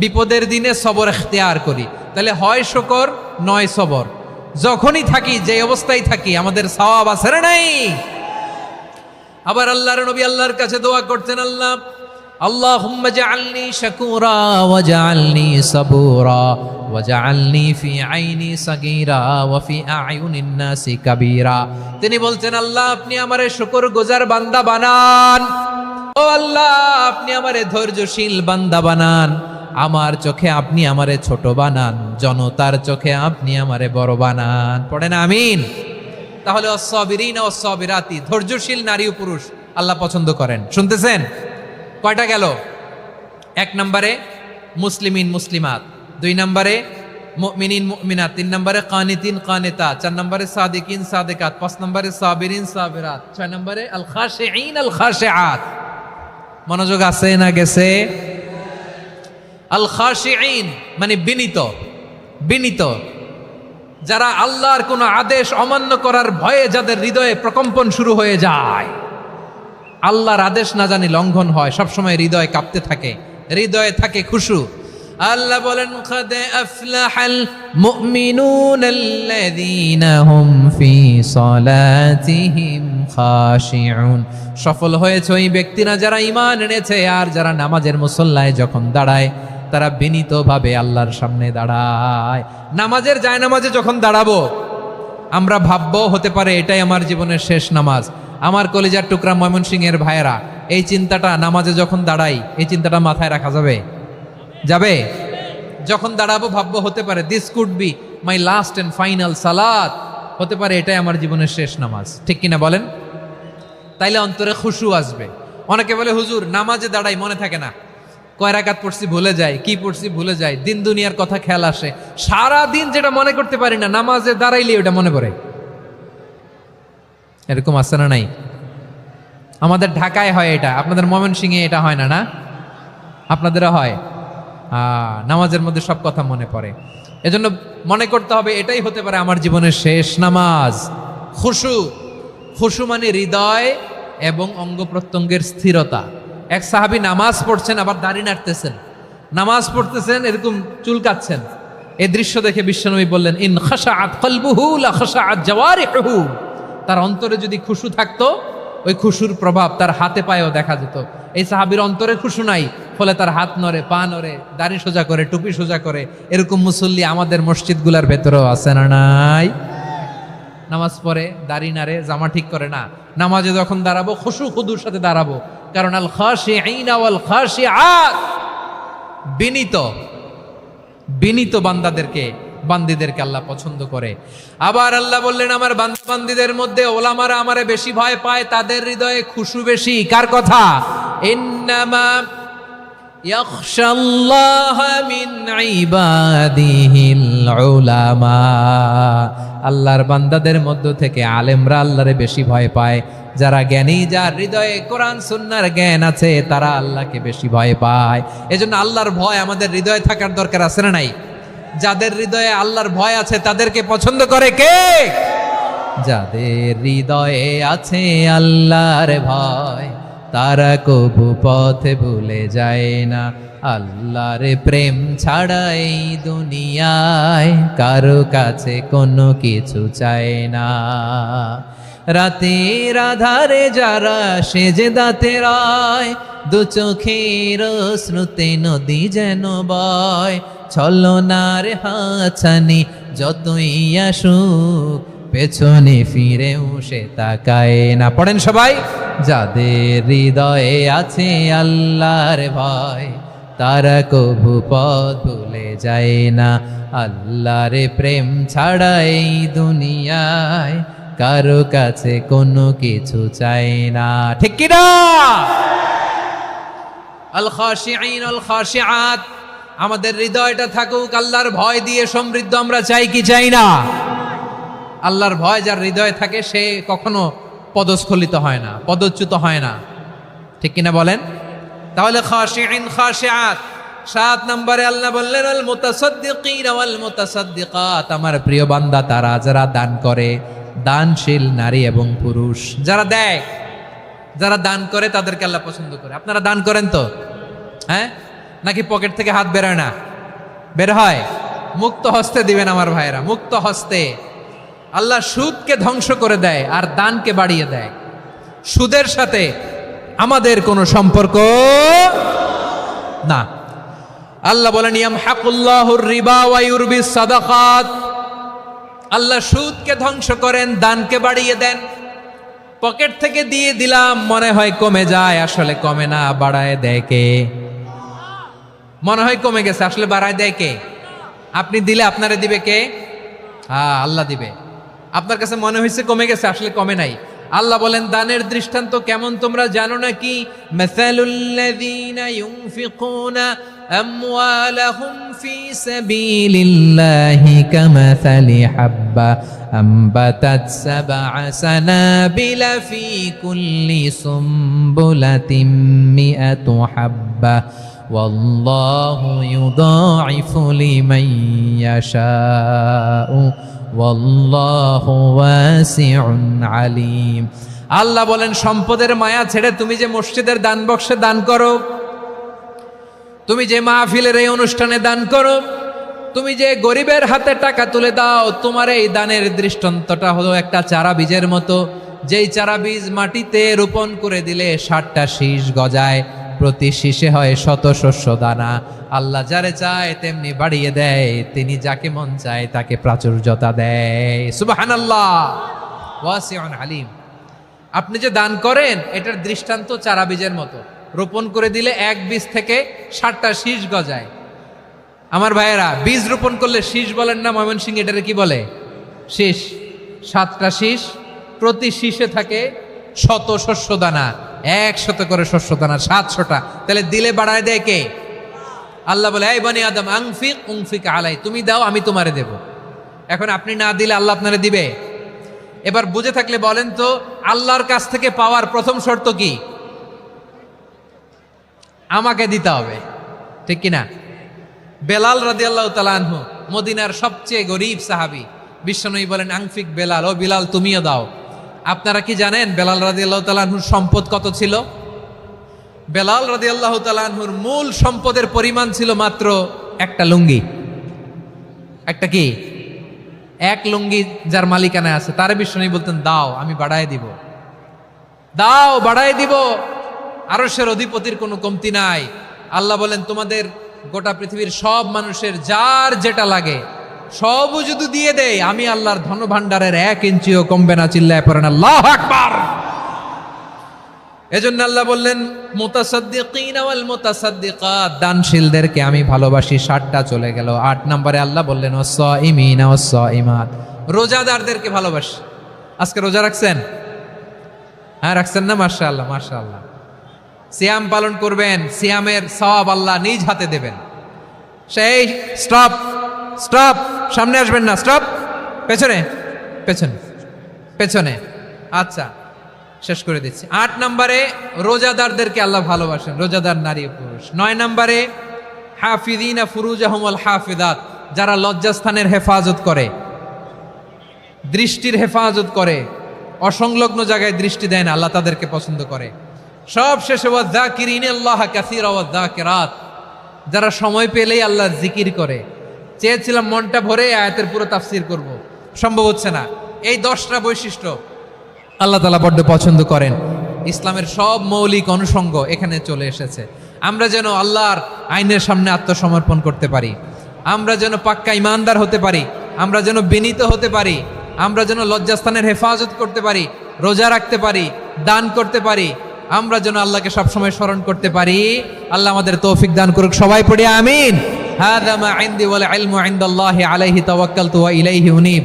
বিপদের দিনে সবর ইখতিয়ার করি। তাহলে হয় শুকর নয় সবর। যখনই থাকি, যে অবস্থায় থাকি, আমাদের সওয়াব আছে না নাই? আবার আল্লাহর নবী আল্লাহর কাছে দোয়া করতেন, আল্লাহ আল্লাহুম্মা জাআলনি শাকুরা ওয়াজআলনি সাবুরা ওয়াজআলনি ফি আইনি সাগীরা ওয়া ফি আ'য়ুনিন নাসি কাবীরা। তিনি বলছেন, আল্লাহ আপনি আমারে শুকরগুজার বান্দা বানান, ও আল্লাহ আপনি আমারে ধৈর্যশীল বান্দা বানান, আমার চোখে আপনি আমারে ছোট বানান, জনতার চোখে আপনি আমারে বড় বানান। পড়েন আমিন। তাহলে অস-সাবিরিনা ওয়াস-সাবিরাতি, ধৈর্যশীল নারী ও পুরুষ আল্লাহ পছন্দ করেন। শুনতেছেন? কয়টা গেল? 1 নম্বরে মুসলিমিন মুসলিমাত, 2 নম্বরে মুমিনিন মুমিনাত, 3 নম্বরে কানিতিন কানিতাত, 4 নম্বরে সাদিকিন সাদিকাত, 5 নম্বরে সাবিরিন সাবিরাত, 6 নম্বরে আল খাশিঈন আল খাশিআত। মনোযোগ আছে না গেছে? আল খাশিঈন মানে বিনীত, বিনীত, যারা আল্লাহর কোন আদেশ অমান্য করার ভয়ে যাদের হৃদয়ে প্রকম্পন শুরু হয়ে যায়, আল্লাহর আদেশ না জানি লঙ্ঘন হয়, সবসময় হৃদয় কাঁপতে থাকে, হৃদয়ে থাকে খুশু। আল্লাহ বলেন, قد أفلح المؤمنون الذين هم في صلاتهم خاشعون। সফল হয়েছে ওই ব্যক্তিরা যারা ঈমান এনেছে আর যারা নামাজের মুসল্লায় যখন দাঁড়ায় তারা বিনীতভাবে আল্লাহর সামনে দাঁড়ায়। নামাজের জায়নামাজে যখন দাঁড়াবো আমরা ভাববো হতে পারে এটাই আমার জীবনের শেষ নামাজ। আমার কলিজার টুকরা ময়মনসিংহের ভাইয়েরা, এই চিন্তাটা নামাজে যখন দাঁড়াই, এই চিন্তাটা মাথায় রাখা যাবে? যাবে? যখন দাঁড়াবো ভাববো হতে পারে this could be my last and final সালাত, হতে পারে এটাই আমার জীবনের শেষ নামাজ। ঠিক কিনা বলেন? তাইলে অন্তরে খুশু আসবে। অনেকে বলে হুজুর নামাজে দাঁড়াই মনে থাকে না, কয় রাকাত পড়ছি ভুলে যাই, কি পড়ছি ভুলে যাই, দিন দুনিয়ার কথা খেয়াল আসে, সারা দিন যেটা মনে করতে পারি না নামাজে দাঁড়াইলে ওটা মনে পড়ে। এরকম আছে না নাই? আমাদের ঢাকায় হয় এটা, আপনাদের ময়মনসিংহে এটা হয় না? না আপনাদেরও হয়? নামাজের মধ্যে সব কথা মনে পড়ে। এজন্য মনে করতে হবে এটাই হতে পারে আমার জীবনের শেষ নামাজ। খুশু, খুশু মানে হৃদয় এবং অঙ্গ প্রত্যঙ্গের স্থিরতা। এক সাহাবী নামাজ পড়ছেন আবার দাড়ি নাড়তেছেন, নামাজ পড়তেছেন এরকম চুলকাচ্ছেন। এই দৃশ্য দেখে বিশ্বনবী বললেন, ইন খাশাআত কলবুহু লা খাশাআত জাওয়ারিহুহু। তার অন্তরে যদি খুশু থাকতো ওই খুশুর প্রভাব তার হাতে পায়েও দেখা যেত। এই সাহাবীর অন্তরে খুশু নাই, ফলে তার হাত নড়ে, পা নড়ে, দাড়ি সোজা করে, টুপি সোজা করে। এরকম মুসল্লি আমাদের মসজিদগুলোর ভেতরেও আছে না নাই? নামাজ পড়ে, দাড়ি নাড়ে, জামা ঠিক করে না। নামাজে যখন দাঁড়াবো খুশু খুদুর সাথে দাঁড়াবো, কারণ আল খাশিঈনা ওয়াল খাশিআত, বিনীত, বিনীত বান্দিদেরকে আল্লাহ পছন্দ করে। আবার আল্লাহ বললেন, আমার বান্দিদের মধ্যে ওলামারা আমারে বেশি ভয় পায়, তাদের হৃদয়ে খুশু বেশি। কার কথা? ইন্নামা ইয়াখশাল্লাহ মিন ইবাদিহিল উলামা। আল্লাহর বান্দাদের মধ্য থেকে আলেমরা আল্লাহরে বেশি ভয় পায়। যারা জ্ঞানী, যার হৃদয়ে কোরআন সুন্নাহর জ্ঞান আছে, তারা আল্লাহকে বেশি ভয় পায়। এজন্য আল্লাহর ভয় আমাদের হৃদয়ে থাকার দরকার আছে না নাই? যাদের হৃদয়ে আল্লাহর ভয় আছে তাদেরকে পছন্দ করে কে? যাদের হৃদয়ে আছে আল্লাহর ভয়, তারা কবু পথে ভুলে যায় না। আল্লাহর প্রেম ছাড়া এই দুনিয়ায় কারো কাছে কোনো কিছু চায় না। রাতের আধারে যারা সেজদাতে রয়, দু চোখের শ্রুতে নদী যেন বয়। ছলনার হাছানি যতই আসুক, পেছনে ফিরেও সে তাকায় না। পড়েন সবাই। যাদের হৃদয়ে আছে আল্লাহর ভয়, তারা কবু পথ ভুলে যায় না। আল্লাহর প্রেম ছাড়া এই দুনিয়ায় কারো কাছে কোনো কিছু চাই না। ঠিক কি না? আল খাশিঈন আল খাশিআত, আমাদের হৃদয়টা থাকুক আল্লাহর ভয় দিয়ে সমৃদ্ধ। আমরা চাই কি চাই না? আল্লাহর ভয় যার হৃদয়ে থাকে সে কখনো পদস্খলিত হয় না, পদচ্যুত হয় না। ঠিক কিনা বলেন? তাহলে খাশিঈন খাশিআত। 7 নম্বরে আল্লাহ বললেন, আল মুতাসাদ্দিকিনা ওয়াল মুতাসাদ্দিকাত, আমার প্রিয় বান্দা তারা যারা দান করে, দানশীল নারী এবং পুরুষ যারা দেয়, যারা দান করে তাদেরকে আল্লাহ পছন্দ করে। আপনারা দান করেন তো? হ্যাঁ, নাকি পকেট থেকে হাত বেরোয় না? বের হয়। মুক্ত হস্তে দিবেন আমার ভাইয়েরা, মুক্ত হস্তে। আল্লাহ সুদকে ধ্বংস করে দেয় আর দানকে বাড়িয়ে দেয়। সুদের সাথে আমাদের কোনো সম্পর্ক না। আল্লাহ বলেন ইয়ামহাকুল্লাহুর রিবা ওয়া ইউরবিস সাদাকাত, আল্লাহ সুদকে ধ্বংস করেন, দানকে বাড়িয়ে দেন। পকেট থেকে দিয়ে দিলাম, মনে হয় কমে যায়, আসলে কমে না, বাড়ায় দেয় কে? মনে হয় কমে গেছে, আসলে বাড়ায় দেয় কে? আপনি দিলে আপনারে দিবে কে? হ্যাঁ, আল্লাহ দিবে। আপনার কাছে মনে হয়েছে কমে গেছে, আসলে কমে নাই। আল্লাহ বলেন দানের দৃষ্টান্ত কেমন তোমরা জানো নাকি? মাসালুল্লাযীনা ইউনফিকুনা আমওয়ালাহুম ফি সাবিলিল্লাহি কামাসালি হাব্বা আম্বাতাত সাবআ সানাবিলা ফি কুল্লি সুমবুলাতিন মিআতু হাব্বা ওয়াল্লাহু ইউদাঈফু লিমান ইয়াশাউ ওয়াল্লাহু ওয়াসিউন আলিম। আল্লাহ বলেন সম্পদের মায়া ছেড়ে তুমি যে মসজিদের দান বক্সে দান করো, তুমি যে মাহফিলের এই অনুষ্ঠানে দান করো, তুমি যে গরিবের হাতে টাকা তুলে দাও, তোমার এই দানের দৃষ্টান্তটা হলো একটা চারা বীজের মতো, যেই চারা বীজ মাটিতে রোপণ করে দিলে 60টা শীষ গজায়, প্রতি শীষে হয় শত শস্য দানা। আল্লাহ যারে চায় তেমনি বাড়িয়ে দেয়, তিনি যাকে মন চায় তাকে প্রাচুর্যতা দেয়। সুবহানাল্লাহ, ওয়াসিউন আলিম। আপনি যে দান করেন এটার দৃষ্টান্ত চারা বীজের মতো, রোপণ করে দিলে এক বীজ থেকে 60টা শীষ গজায়। আমার ভাইয়েরা, বীজ রোপণ করলে শীষ বলেন না ময়মনসিংহ, এটারে কি বলে? শীষ। 7টা শীষ, প্রতি শীষে থাকে শত শস্য দানা, 100 করে শস্য দানা, 700টা। তাহলে দিলে বাড়ায় দেয় কে? আল্লাহ বলে এই বনি আদম আনফিক উনফিক আলাই, তুমি দাও আমি তোমারে দেব। এখন আপনি না দিলে আল্লাহ আপনারে দিবে? এবার বুঝে থাকলে বলেন তো, আল্লাহর কাছ থেকে পাওয়ার প্রথম শর্ত কি? আমাকে দিতে হবে, ঠিক কিনা? বেলাল রাদিয়াল্লাহু তাআলা আনহু, মদিনার সবচেয়ে গরীব সাহাবী, বিশ্বনবী বলেন আনফিক বেলাল, ও বিলাল তুমিও দাও। আপনারা কি জানেন বেলাল রাদিয়াল্লাহু তাআলা আনহুর সম্পদ কত ছিল? বেলাল রাদিয়াল্লাহু তাআলা আনহুর মূল সম্পদের পরিমাণ ছিল মাত্র একটা লুঙ্গি। একটা কি? এক লুঙ্গি যার মালিকানায় আছে, তারে বিশ্বনবী বলতেন দাও আমি বাড়ায় দিব, দাও বাড়ায় দিব। আরশের অধিপতির কোনো কমতি নাই। আল্লাহ বলেন তোমাদের গোটা পৃথিবীর সব মানুষের যার যেটা লাগে সবও যদি দিয়ে দেয়, আমি আল্লাহর ধন ভাণ্ডারের 1 ইঞ্চিও কমবে না। চিল্লায় পড়েন আল্লাহু আকবার। এজন্য আল্লাহ বললেন মুতাসাদ্দিকিনা ওয়াল মুতাসাদ্দিকাত, দানশীলদেরকে আমি ভালোবাসি। 60টা চলে গেল। 8 নম্বরে আল্লাহ বললেন ওয়াস-সাইমিনা ওয়াস-সাইমাত, রোজাদারদেরকে ভালোবাসি। আজকে রোজা রাখছেন? হ্যাঁ রাখছেন না? মাশাআল্লাহ মাশাআল্লাহ। সিয়াম পালন করবেন, সিয়ামের সওয়াব আল্লাহ নিজ হাতে দেবেন। সেই স্টপ স্টপ, সামনে আসবেন না, স্টপ, পেছনে পেছনে পেছনে। আচ্ছা শেষ করে দিচ্ছি। 8 নম্বরে রোজাদারদেরকে আল্লাহ ভালোবাসেন, রোজাদার নারী ও পুরুষ। 9 নম্বরে হাফিযিনা ফুরুজাহুম ওয়াল হাফিযাত, যারা লজ্জাস্থানের হেফাজত করে, দৃষ্টির হেফাজত করে, অসংলগ্ন জায়গায় দৃষ্টি দেয় না, আল্লাহ তাদেরকে পছন্দ করে। সব শেষে ওয়াযাকিরিনাল্লাহ কাসীরা ওয়াযাকিরাত, যারা সময় পেলেই আল্লাহর জিকির করে। চেয়েছিলাম মনটা ভরে আয়াতের পুরো তাফসীর করব, সম্ভব হচ্ছে না। এই 10টা বৈশিষ্ট্য আল্লাহ তাআলা বড্ড পছন্দ করেন। ইসলামের সব মৌলিক অনুষঙ্গ এখানে চলে এসেছে। আমরা যেন আল্লাহর আইনের সামনে আত্মসমর্পণ করতে পারি, আমরা যেন পাক্কা ইমানদার হতে পারি, আমরা যেন বিনীত হতে পারি, আমরা যেন লজ্জাস্থানের হেফাজত করতে পারি, রোজা রাখতে পারি, দান করতে পারি, আমরা যেন আল্লাহকে সবসময় স্মরণ করতে পারি। আল্লাহ আমাদের তৌফিক দান করুক। সবাই পড়ি আমিন। হাযা মা ইনদি ওয়াল ইলমু ইনদাল্লাহি আলাইহি তাওয়াক্কালতু ওয়া ইলাইহি উনীব।